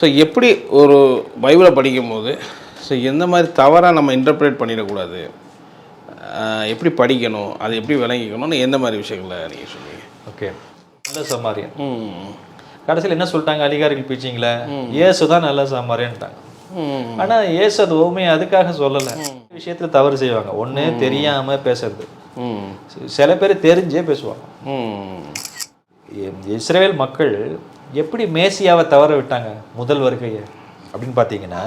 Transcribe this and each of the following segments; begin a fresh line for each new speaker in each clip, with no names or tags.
So எப்படி ஒரு பைபிளை படிக்கும்போது ஸோ எந்த மாதிரி தவறாக நம்ம இன்டர்பிரேட் பண்ணிடக்கூடாது, எப்படி படிக்கணும், அதை எப்படி விளங்கிக்கணும்னு எந்த மாதிரி விஷயங்களை நீங்கள் சொல்லுவீங்க?
ஓகே, நல்ல சமாரியன். கடைசியில் என்ன சொல்லிட்டாங்க அதிகாரிகள் பீச்சிங்கள, இயேசு தான் நல்ல சமாரியன்ட்டாங்க. ஆனால் இயேசு அது உண்மையை அதுக்காக சொல்லலை. விஷயத்தில் தவறு செய்வாங்க. ஒன்று தெரியாமல் பேசுறது, சில பேர் தெரிஞ்சே பேசுவாங்க. இஸ்ரேல் மக்கள் எப்படி மேசியாவை தவற விட்டாங்க முதல் வருகையை அப்படின்னு பார்த்தீங்கன்னா,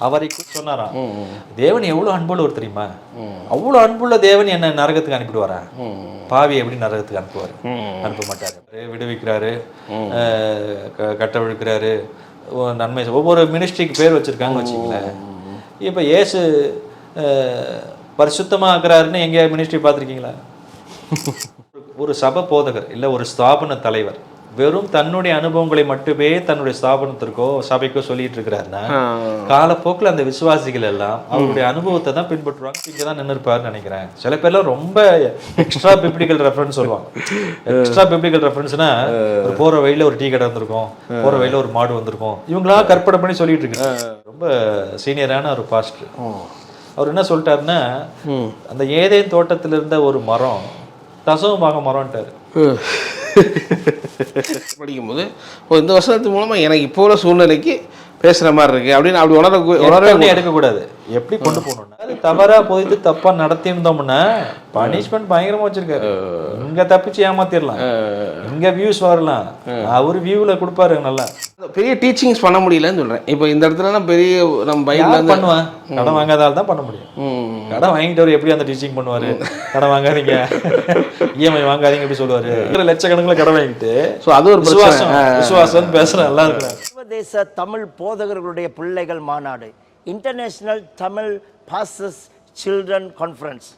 அவரை சொன்னாராம், தேவன் எவ்வளோ அன்புள்ளவர் தெரியுமா, அவ்வளோ அன்புள்ள தேவன் என்ன நரகத்துக்கு அனுப்பிடுவாரா, பாவி எப்படி நரகத்துக்கு அனுப்புவார்? அனுப்ப மாட்டார். விடுவிக்கிறாரு, கட்டவிழ்க்கிறாரு, நன்மை. ஒவ்வொரு மினிஸ்ட்ரிக்கு பேர் வச்சிருக்காங்க வச்சுங்களேன். இப்போ இயேசு பரிசுத்தமாக ஆக்குறாருன்னு எங்கேயா மினிஸ்ட்ரி பார்த்துருக்கீங்களா? ஒரு சபை போதகர் இல்லை ஒரு ஸ்தாபன தலைவர் வெறும் தன்னுடைய அனுபவங்களை மட்டுமே தன்னுடைய ஸ்தாபனத்திற்கோ சபைக்கோ சொல்லிட்டு இருக்கிறாருன்னா, காலப்போக்கில் அந்த விசுவாசிகள் எல்லாம் அவருடைய அனுபவத்தை தான் பின்பற்றுவாங்க. இங்கே தான் நின்று இருப்பாருன்னு நினைக்கிறேன். சில பேர்லாம் ரொம்ப எக்ஸ்ட்ரா பிப்ளிக்கல் ரெஃபரன்ஸ் சொல்லுவாங்க. எக்ஸ்ட்ரா பிப்ளிக்கல் ரெஃபரன்ஸ்னா, ஒரு போகிற வழியில் ஒரு டீ கடை வந்திருக்கும், போகிற வழியில் ஒரு மாடு வந்திருக்கும், இவங்களா கற்பனை பண்ணி சொல்லிட்டு இருக்கு. ரொம்ப சீனியரான ஒரு பாஸ்டர். அவர் என்ன சொல்லிட்டாருன்னா, அந்த ஏதேன் தோட்டத்தில் இருந்த ஒரு மரம் தசமமாக மரம்ட்டாரு.
படிக்கும்போது இந்த வசனத்து மூலமாக எனக்கு இப்போ உள்ள சூழ்நிலைக்கு பேசுகிற மாதிரி இருக்கு அப்படின்னு அப்படி உணரவே
எடுக்கக்கூடாது. எப்படி கொண்டு போகணும்னா, அது தவறாக போயிட்டு தப்பாக நடத்தியிருந்தோம்னா பனிஷ்மெண்ட் பயங்கரமாக வச்சிருக்காரு. இங்கே தப்பிச்சு ஏமாத்திடலாம், இங்கே வியூஸ் வரலாம், அவர் வியூவில் கொடுப்பாரு. நல்லா
பெரிய டீச்சிங்ஸ் பண்ண முடியலன்னு சொல்கிறேன். இப்போ இந்த இடத்துல பெரிய நம்ம பைபிள்
பண்ணுவேன், கடன் வாங்காதால் தான் பண்ண முடியும். கடன் வாங்கிட்டவர் எப்படி அந்த டீச்சிங் பண்ணுவார்? கடன் வாங்காதீங்க, இஎம்ஐ வாங்காதீங்க எப்படி சொல்லுவார்? லட்சக்கணக்கில் கடன் வாங்கிட்டு ஸோ அது ஒரு விசுவாசம் பேசுகிறேன். நல்லா இருக்கிறேன்.
சர்வதேச தமிழ் போதகர்களுடைய பிள்ளைகள் மாநாடு, international Tamil pastors children conference,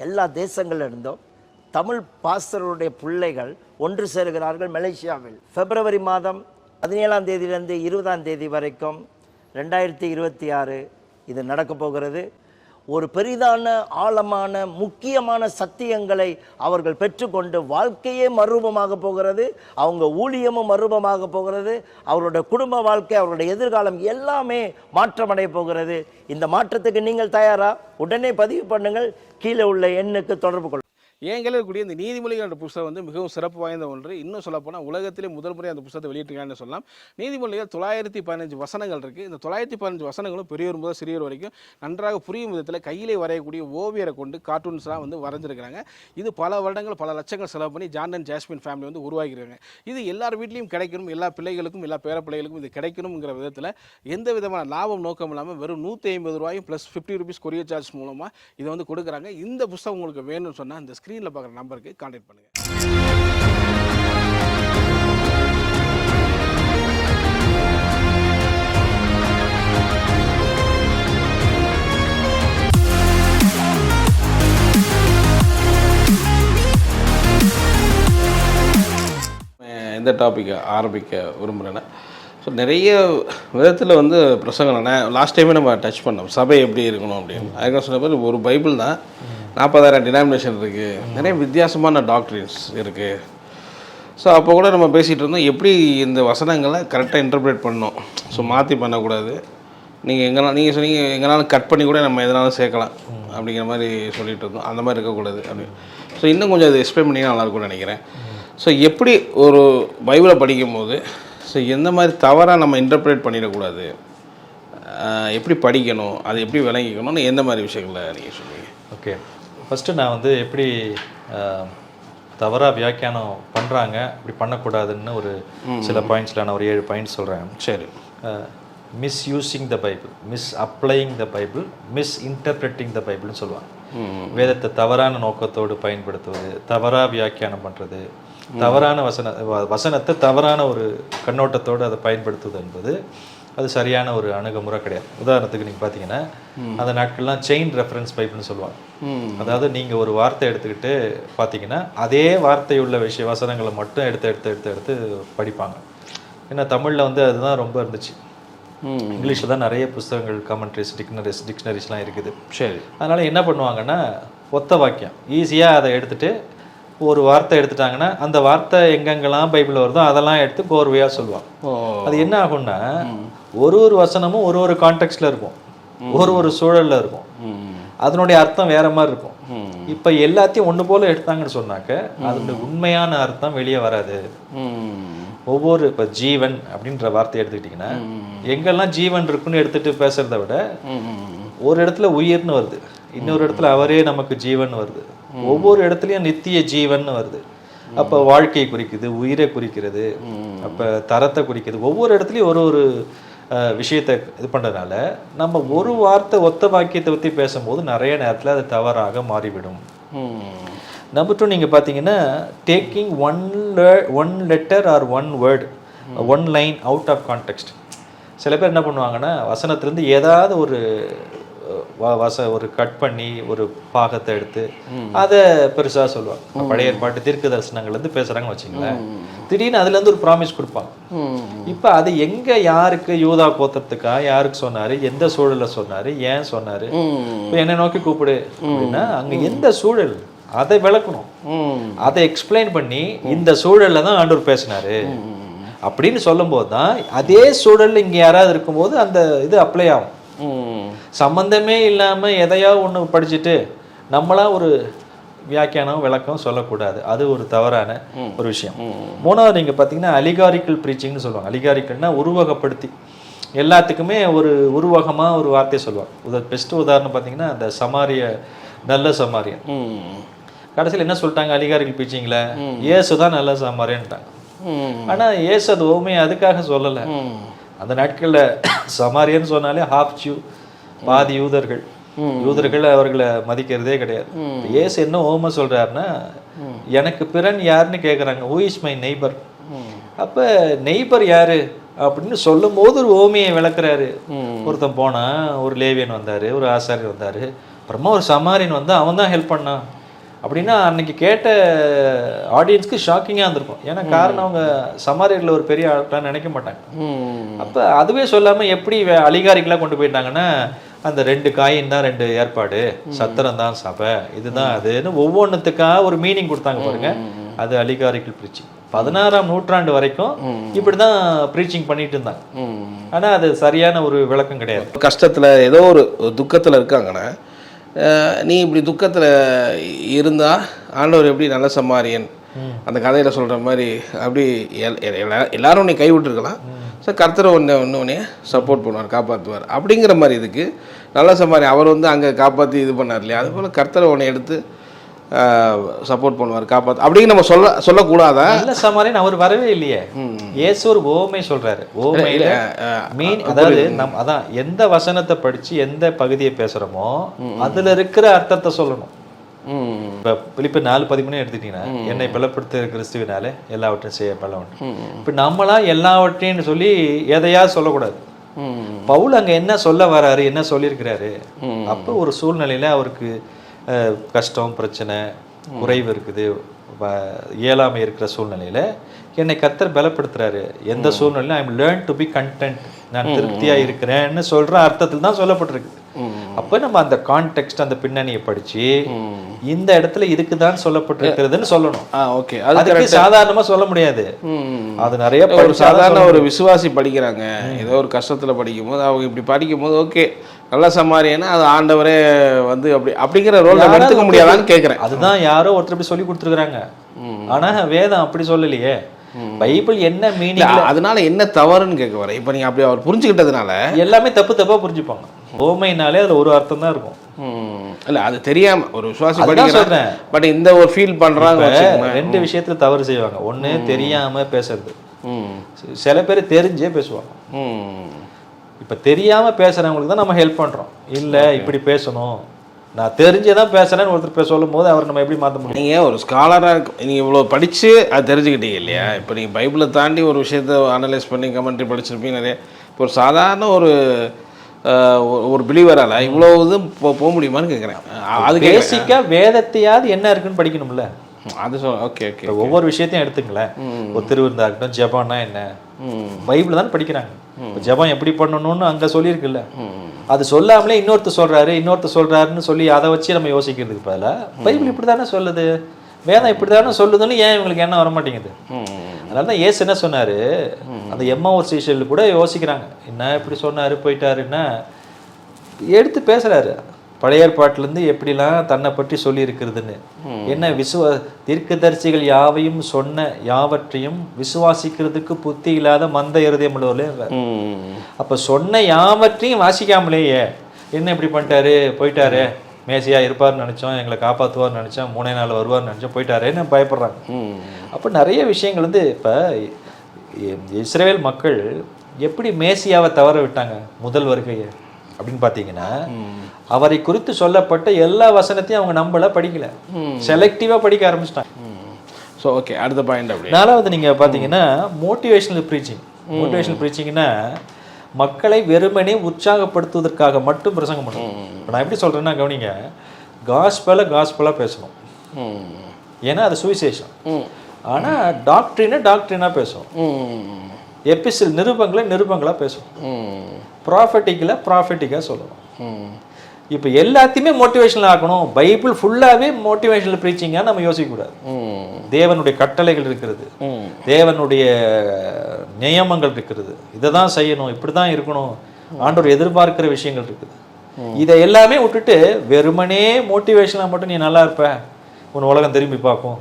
எல்லா தேசங்களில் இருந்தும் தமிழ் பாஸ்டர்களுடைய பிள்ளைகள் ஒன்று சேருகிறார்கள் மலேசியாவில். பிப்ரவரி மாதம் 17ஆம் தேதியிலிருந்து 20ஆம் தேதி வரைக்கும் 2026 இது நடக்க போகிறது. ஒரு பெரிதான ஆழமான முக்கியமான சத்தியங்களை அவர்கள் பெற்றுக்கொண்டு வாழ்க்கையே மறுரூபமாக போகிறது, அவங்க ஊழியமும் மறுரூபமாக போகிறது, அவருடைய குடும்ப வாழ்க்கை, அவருடைய எதிர்காலம் எல்லாமே மாற்றமடைய போகிறது. இந்த மாற்றத்துக்கு நீங்கள் தயாரா? உடனே பதிவு பண்ணுங்கள், கீழே உள்ள எண்ணுக்கு தொடர்பு கொள்ளுங்கள்.
என் கூடிய இந்த நீதிமொழிகள் என்ற புத்தகம் வந்து மிகவும் சிறப்பு வாய்ந்த ஒன்று. இன்னும் சொல்லப்போனால் உலகத்திலே முதல் முறை அந்த புத்தகத்தை வெளியிட்டிருக்காங்கன்னு சொல்லலாம். நீதிமொழிகள் 915 வசனங்கள் இருக்குது. இந்த 915 வசனங்களும் பெரியவர் முதல் சிறியவர் வரைக்கும் நன்றாக புரியும் விதத்தில் கையிலே வரையக்கூடிய ஓவியரை கொண்டு கார்ட்டூன்ஸ்லாம் வந்து வரைஞ்சிருக்கிறாங்க. இது பல வருடங்கள் பல லட்சங்கள் செலவு பண்ணி ஜான் அண்ட் ஜாஸ்மின் ஃபேமிலி வந்து உருவாக்கியிருக்காங்க. இது எல்லார் வீட்லேயும் கிடைக்கணும், எல்லா பிள்ளைகளுக்கும் எல்லா பேர பிள்ளைகளுக்கும் இது கிடைக்கணுங்கிற விதத்தில் எந்த விதமான லாபம் நோக்கம் இல்லாமல் வெறும் 150 ரூபாயும் ப்ளஸ் 50 rupees கொரியர் சார்ஜ் மூலமாக இதை வந்து கொடுக்குறாங்க. இந்த புத்தகம் உங்களுக்கு வேணும்னு சொன்னால் இந்த ஸ்க்ரீனில் பார்க்குற நம்பருக்கு கான்டாக்ட் பண்ணுங்கள். எந்த டாப்பிக்கை ஆரம்பிக்க விரும்புகிறேன்னா, ஸோ நிறைய விதத்தில் வந்து பிரசங்கம் லாஸ்ட் டைமே நம்ம டச் பண்ணோம், சபை எப்படி இருக்கணும் அப்படின்னு. அதுக்காக சொன்ன மாதிரி ஒரு பைபிள் தான் 40,000 டினாமினேஷன் இருக்குது, நிறைய வித்தியாசமான டாக்டரின்ஸ் இருக்குது. ஸோ அப்போ கூட நம்ம பேசிகிட்டு இருந்தோம் எப்படி இந்த வசனங்களை கரெக்டாக இன்டர்பிரேட் பண்ணணும். ஸோ மாற்றி பண்ணக்கூடாது, நீங்கள் நீங்கள் சொன்னீங்க எங்கனாலும் கட் பண்ணி கூட நம்ம எதனாலும் சேர்க்கலாம் அப்படிங்கிற மாதிரி சொல்லிகிட்டு இருந்தோம். அந்த மாதிரி இருக்கக்கூடாது அப்படின்னு. ஸோ இன்னும் கொஞ்சம் அதை எக்ஸ்பிளைன் பண்ணிங்கன்னா நல்லாயிருக்கும்னு நினைக்கிறேன். ஸோ எப்படி ஒரு பைபிளை படிக்கும்போது ஸோ எந்த மாதிரி தவறாக நம்ம இன்டர்பிரேட் பண்ணிடக்கூடாது, எப்படி படிக்கணும், அதை எப்படி விளங்கிக்கணும்னு எந்த மாதிரி விஷயங்களை நீங்கள் சொல்லுவீங்க?
ஓகே, ஃபஸ்ட்டு நான் வந்து எப்படி தவறாக வியாக்கியானம் பண்ணுறாங்க, அப்படி பண்ணக்கூடாதுன்னு ஒரு சில பாயிண்ட்ஸில் நான் ஒரு 7 பாயிண்ட்ஸ் சொல்கிறேன்.
சரி.
Misusing the Bible, misapplying the Bible, misinterpreting the பைபிள்னு சொல்லுவாங்க. வேதத்தை தவறான நோக்கத்தோடு பயன்படுத்துவது, தவறாக வியாக்கியானம் பண்ணுறது, தவறான வசனத்தை தவறான ஒரு கண்ணோட்டத்தோடு அதை பயன்படுத்துவது என்பது அது சரியான ஒரு அணுகுமுறை கிடையாது. உதாரணத்துக்கு நீங்கள் பார்த்தீங்கன்னா, அந்த நாட்கள்லாம் செயின் ரெஃபரன்ஸ் பைபிள்னு சொல்லுவாங்க. அதாவது நீங்கள் ஒரு வார்த்தை எடுத்துக்கிட்டு பார்த்தீங்கன்னா அதே வார்த்தையுள்ள வசனங்களை மட்டும் எடுத்து படிப்பாங்க. ஏன்னா தமிழில் வந்து அதுதான் ரொம்ப இருந்துச்சு. இங்கிலீஷில் தான் நிறைய புத்தகங்கள், கமெண்ட்ரிஸ், டிக்ஷனரிஸ்லாம் இருக்குது.
சரி.
அதனால் என்ன பண்ணுவாங்கன்னா, ஒத்த வாக்கியம் ஈஸியாக அதை எடுத்துகிட்டு ஒரு வார்த்தை எடுத்துட்டாங்கன்னா அந்த வார்த்தை எங்கெங்கெல்லாம் பைபிள் வருதோ அதெல்லாம் எடுத்து கோர்வையா சொல்லுவாங்க. அது என்ன ஆகும்னா ஒரு ஒரு வசனமும் ஒரு ஒரு கான்டெக்ட்ல இருக்கும், ஒரு ஒரு சூழல்ல இருக்கும், அதனுடைய அர்த்தம் வேற மாதிரி இருக்கும். இப்ப எல்லாத்தையும் ஒண்ணு போல எடுத்தாங்கன்னு சொன்னாக்க அதனுடைய உண்மையான அர்த்தம் வெளியே வராது. ஒவ்வொரு இப்ப ஜீவன் அப்படின்ற வார்த்தையை எடுத்துக்கிட்டீங்கன்னா எங்கெல்லாம் ஜீவன் இருக்குன்னு எடுத்துட்டு பேசுறதை விட ஒரு இடத்துல உயிர்னு வருது, இன்னொரு இடத்துல அவரே நமக்கு ஜீவன் வருது, ஒவ்வொரு இடத்துலயும் நித்திய ஜீவன் வருது. அப்ப வாழ்க்கையை குறிக்குது, உயிரை குறிக்கிறது, அப்ப தரத்தை குறிக்குது. ஒவ்வொரு இடத்துலயும் ஒரு ஒரு விஷயத்தை இது பண்றதுனால நம்ம ஒரு வார்த்தை ஒத்த வாக்கியத்தை பற்றி பேசும்போது நிறைய நேரத்தில் அது தவறாக மாறிவிடும். நம்பர் 2, நீங்கள் பார்த்தீங்கன்னா taking one letter or one word one line out of context. சில பேர் என்ன பண்ணுவாங்கன்னா வசனத்துலேருந்து ஏதாவது ஒரு கட் பண்ணி ஒரு பாகத்தை எடுத்து அதை பெருசாக சொல்லுவாங்க. பழைய ஏற்பாட்டு தீர்க்க தரிசனங்கள்லேருந்து பேசுகிறாங்கன்னு வச்சுங்களேன், திடீர்னு அதுலேருந்து ஒரு ப்ராமிஸ் கொடுப்பாங்க. இப்போ அது எங்கே யாருக்கு யூதா கோத்திரத்துக்கா யாருக்கு சொன்னார், எந்த சூழலில் சொன்னார், ஏன் சொன்னார், இப்போ என்னை நோக்கி கூப்பிடு அப்படின்னா அங்கே எந்த சூழல் அதை விளக்கணும், அதை எக்ஸ்பிளைன் பண்ணி இந்த சூழலில் தான் ஆண்டவர் பேசினாரு அப்படின்னு சொல்லும்போது தான் அதே சூழலில் இங்கே யாராவது இருக்கும்போது அந்த இது அப்ளை ஆகும். சம்பந்தமே இல்லாமல் எதையோ ஒன்று படிச்சுட்டு நம்மளா ஒரு வியாக்கியானம் விளக்கம் சொல்லக்கூடாது. அது ஒரு தவறான ஒரு விஷயம். 3வது நீங்கள் பார்த்தீங்கன்னா அலிகாரிக்கல் ப்ரீச்சிங்னு சொல்லுவாங்க. அலிகாரிக்கல்னா உருவகப்படுத்தி எல்லாத்துக்குமே ஒரு உருவகமாக ஒரு வார்த்தையை சொல்லுவாங்க. பெஸ்ட் உதாரணம் பார்த்தீங்கன்னா அந்த நல்ல சமாரியன். கடைசியில் என்ன சொல்லிட்டாங்க அலிகாரிக்கல் ப்ரீச்சிங்கில்? இயேசு தான் நல்ல சமாரியன்ட்டாங்க. ஆனால் இயேசு அது ஓமையை அதுக்காக சொல்லலை. அந்த நாட்களில் சமாரியன்னு சொன்னாலே ஹாஃப் ஜூ, பாதி யூதர்கள் அவர்களை மதிக்கிறதே கிடையாது. இயேசு என்ன ஓமை சொல்றாருன்னா எனக்கு பிறன் யாருன்னு கேட்குறாங்க, ஹூ இஸ் மை நெய்பர். அப்போ நெய்பர் யாரு அப்படின்னு சொல்லும் போது ஒரு ஓமையை விளக்குறாரு. ஒருத்தன் போனா, ஒரு லேவியன் வந்தாரு, ஒரு ஆசாரியர் வந்தாரு, அப்புறமா ஒரு சமாரியன் வந்து அவன் தான் ஹெல்ப் பண்ணான் அப்படின்னா அன்னைக்கு கேட்ட ஆடியன்ஸ்க்கு ஷாக்கிங்காக இருந்திருக்கும். ஏன்னா காரணம் அவங்க சமாரியர்ல ஒரு பெரிய ஆள்லாம் நினைக்க மாட்டாங்க. அப்போ அதுவே சொல்லாமல் எப்படி அலிகாரிக்கெலாம் கொண்டு போயிட்டாங்கன்னா அந்த 2 காயின் தான் 2 ஏற்பாடு, சத்திரம் தான் சபை, இதுதான் அதுன்னு ஒவ்வொன்றுத்துக்காக ஒரு மீனிங் கொடுத்தாங்க பாருங்க. அது அலிகாரிக்கல் ப்ரீச்சிங். 16ஆம் நூற்றாண்டு வரைக்கும் இப்படிதான் ப்ரீச்சிங் பண்ணிட்டு இருந்தாங்க. ஆனால் அது சரியான ஒரு விளக்கம் கிடையாது.
கஷ்டத்தில் ஏதோ ஒரு துக்கத்தில் இருக்காங்கன்னா நீ இப்படி துக்கத்தில் இருந்தால் ஆண்டவர் எப்படி நல்ல சமாரியன் அந்த கதையில் சொல்கிற மாதிரி அப்படி எல்லாரும் உன்னை கைவிட்டுருக்கலாம். ஸோ கர்த்தரை ஒன்று சப்போர்ட் பண்ணுவார், காப்பாற்றுவார் அப்படிங்கிற மாதிரி இதுக்கு நல்ல சமாரியன் அவர் வந்து அங்கே காப்பாற்றி இது பண்ணார் இல்லையா, அதுபோல் கர்த்தரை ஒன்றை எடுத்து சப்போர்ட் பண்ணுவார், காப்பாற்று அப்படின்னு நம்ம சொல்லக்கூடாதா?
நல்ல சமாரியன் அவர் வரவே இல்லையே. இயேசு ஒரு ஓமை சொல்றாரு. ஓமையில மீன், அதாவது அதான் எந்த வசனத்தை படிச்சு எந்த பகுதியை பேசுறோமோ அதுல இருக்கிற அர்த்தத்தை சொல்லணும். இப்ப பிலிப்பியர் 4:13 எடுத்துட்டீங்கன்னா என்னை பலப்படுத்த கிறிஸ்துவினாலே எல்லாவற்றையும் செய்ய பலவன். இப்ப நம்மளா எல்லாவற்றையும் சொல்லி எதையா சொல்லக்கூடாது. பவுல் அங்க என்ன சொல்ல வராரு, என்ன சொல்லியிருக்கிறாரு, அப்போ ஒரு சூழ்நிலையில அவருக்கு கஷ்டம், பிரச்சனை, குறைவு இருக்குது, இயலாமை இருக்கிற சூழ்நிலையில என்னை கர்த்தர் பலப்படுத்துறாரு. எந்த சூழ்நிலையிலும் I am learn to be content, நான் திருப்தியா இருக்கிறேன்னு சொல்ற அர்த்தத்தில் தான் சொல்லப்பட்டிருக்கு. அப்ப நம்ம அந்த கான்டெக்ஸ்ட், அந்த பின்னணியை படிச்சு இந்த இடத்துல இதுக்கு தான் சொல்லப்பட்டிருக்கிறதுன்னு சொல்லணும்.
ஓகே,
அதுக்கு சாதாரணமா சொல்ல முடியாது. அது நிறைய
ஒரு சாதாரண ஒரு விசுவாசி படிக்கிறாங்க, ஏதோ ஒரு கஷ்டத்துல படிக்கும் போது அவங்க இப்படி படிக்கும் போது ஓகே நல்ல சமாரியனா அது ஆண்டவரே வந்து அப்படிங்கிற ரோல் எடுத்துக்க முடியாதான்னு கேட்குறேன்.
அதுதான் யாரோ ஒருத்தர் இப்படி சொல்லி கொடுத்துருக்குறாங்க. ஆனா வேதம் அப்படி சொல்லலையே. பைபிள் என்ன மீனிங்,
அதனால என்ன தவறுன்னு கேட்க வரேன். இப்போ நீங்க அப்படி அவர் புரிஞ்சுக்கிட்டதுனால எல்லாமே
தப்பா புரிஞ்சுப்பாங்க. ஓமைனாலே அதுல ஒரு அர்த்தம் தான் இருக்கும்.
இல்ல அது தெரியாம ஒரு விசுவாசி படிக்கிறேன், பட் இந்த ஒரு ஃபீல் பண்றாங்க.
2 விஷயத்துல தவறு செய்வாங்க. ஒண்ணு தெரியாம பேசுறது, சில பேர் தெரிஞ்சே பேசுவாங்க. இப்ப தெரியாம பேசுறவங்களுக்கு தான் நம்ம ஹெல்ப் பண்றோம். இல்ல இப்படி பேசணும், நான் தெரிஞ்சதான் பேசுறேன்னு ஒருத்தர் சொல்லும் போது அவர் நம்ம எப்படி மாற்ற முடியும்?
நீங்கள் ஒரு ஸ்காலராக நீங்கள் இவ்வளோ படித்து அது தெரிஞ்சுக்கிட்டீங்க இல்லையா? இப்போ நீங்கள் பைபிளை தாண்டி ஒரு விஷயத்தை அனலைஸ் பண்ணி கமெண்ட்ரி படிச்சிருப்பீங்க நிறைய. இப்போ ஒரு சாதாரண ஒரு பிலீவரால் இவ்வளோ இது போக முடியுமான்னு கேட்குறேன்.
அது பேசிக்காக வேதத்தையாவது என்ன இருக்குன்னு படிக்கணும்ல.
அது ஓகே ஓகே.
ஒவ்வொரு விஷயத்தையும் எடுத்துங்களேன். ஒரு திருவிருந்தா இருக்கட்டும், ஜெபம்னா என்ன, பைபிள் தான் படிக்கிறாங்க. ஜெபம் எப்படி பண்ணணும்னு அங்கே சொல்லியிருக்குல்ல. அது சொல்லாமலே இன்னொருத்தர் சொல்றாருன்னு சொல்லி அதை வச்சு நம்ம யோசிக்கிறதுக்கு பதிலாக பைபிள் இப்படி தானே சொல்லுது, வேதம் இப்படிதானே சொல்லுதுன்னு ஏன் இவங்களுக்கு என்ன வர மாட்டேங்குது? அதனால தான் ஏசு என்ன சொன்னாரு, அந்த எம்மாவூர் சீஷர்கள் கூட யோசிக்கிறாங்க, என்ன இப்படி சொன்னாரு போயிட்டாருன்னா எடுத்து பேசுறாரு. பழைய ஏற்பாட்டிலேருந்து எப்படிலாம் தன்னை பற்றி சொல்லி இருக்கிறதுன்னு. என்ன தீர்க்கதரிசிகள் யாவையும் சொன்ன யாவற்றையும் விசுவாசிக்கிறதுக்கு புத்தி இல்லாத மந்த இருதயம் உள்ளவர்களே. அப்ப சொன்ன யாவற்றையும் வாசிக்காமலேயே என்ன இப்படி பண்ணிட்டாரு போயிட்டாரு, மேசியா இருப்பார்னு நினைச்சோம், எங்களை காப்பாற்றுவார்னு நினைச்சோம், 3 நாள் வருவார்னு நினைச்சோம், போயிட்டாரேன்னு பயப்படுறாங்க. அப்போ நிறைய விஷயங்கள் வந்து இப்போ இஸ்ரேல் மக்கள் எப்படி மேசியாவை தவற விட்டாங்க முதல் வருகையை அப்படின்னு பார்த்தீங்கன்னா, அவரை குறித்து சொல்லப்பட்ட எல்லா வசனத்தையும் அவங்க நம்பல, படிக்கல, செலக்டிவா படிக்க ஆரம்பிச்சிட்டாங்க.
ஸோ ஓகே, அடுத்த பாயிண்ட் அப்படி.
4வது நீங்க பார்த்தீங்கன்னா மோட்டிவேஷனல் ப்ரீச்சிங். மோட்டிவேஷனல் ப்ரீச்சிங்னா மக்களை வெறுமனே உற்சாகப்படுத்துவதற்காக மட்டும் பிரசங்கம் பண்ணணும். இப்போ நான் எப்படி சொல்றேன்னா கவனிங்க, காஸ்பலாக பேசணும், ஏன்னா அது சுவிசேஷம். ஆனா டாக்டரினா பேசணும், எபிசில் நிருபங்களா பேசணும், ப்ராஃபட்டிக்காக சொல்லணும். இப்போ எல்லாத்தையுமே மோட்டிவேஷனல் ஆக்கணும், பைபிள் ஃபுல்லாகவே மோட்டிவேஷனல் ப்ரீச்சிங்காக நம்ம யோசிக்கக்கூடாது. தேவனுடைய கட்டளைகள் இருக்கிறது, தேவனுடைய நியமங்கள் இருக்கிறது, இதை தான் செய்யணும், இப்படி தான் இருக்கணும், ஆண்டவர் எதிர்பார்க்கிற விஷயங்கள் இருக்குது. இதை எல்லாமே விட்டுட்டு வெறுமனே மோட்டிவேஷனாக மட்டும் நீ நல்லா இருப்ப, உன் உலகம் திரும்பி பார்க்கும்,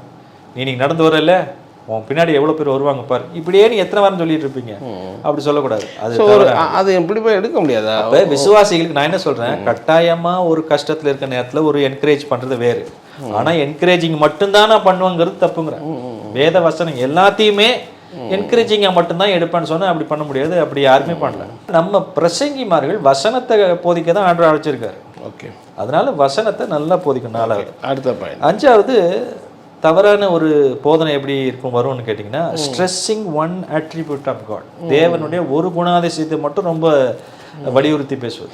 நீ நடந்து வரல, உன் பின்னாடி எவ்வளோ பேர் வருவாங்க பாரு, இப்படியே நீ எத்தனை வாரம் சொல்லிட்டு இருப்பீங்க. அப்படி சொல்லக்கூடாது.
அது எப்படி போய் எடுக்க முடியாதா?
அப்போ விசுவாசிகளுக்கு நான் என்ன சொல்றேன், கட்டாயமா ஒரு கஷ்டத்துல இருக்க நேரத்துல ஒரு என்கரேஜ் பண்றது வேறு. ஆனா என்கரேஜிங் மட்டும்தான் நான் பண்ணுவேங்கிறது தப்புங்கிறேன். வேத வசனம் எல்லாத்தையுமே என்கரேஜிங்கா மட்டும்தான் எடுப்பேன்னு சொன்னா அப்படி பண்ண முடியாது. அப்படி யாருமே பண்ணல. நம்ம பிரசங்கிமார்கள் வசனத்தை போதிக்க தான் ஆண்டவர் அழைச்சிருக்காரு.
ஓகே,
அதனால வசனத்தை நல்லா போதிக்கணும். 4வது.
அடுத்த பாயிண்ட்
5வது, தவறான ஒரு போதனை எப்படி இருக்கும் வரும்னு கேட்டிங்கன்னா, stressing one attribute of God. தேவனுடைய ஒரு குணாதிசயத்தை மட்டும் ரொம்ப வலியுறுத்தி பேசுவது.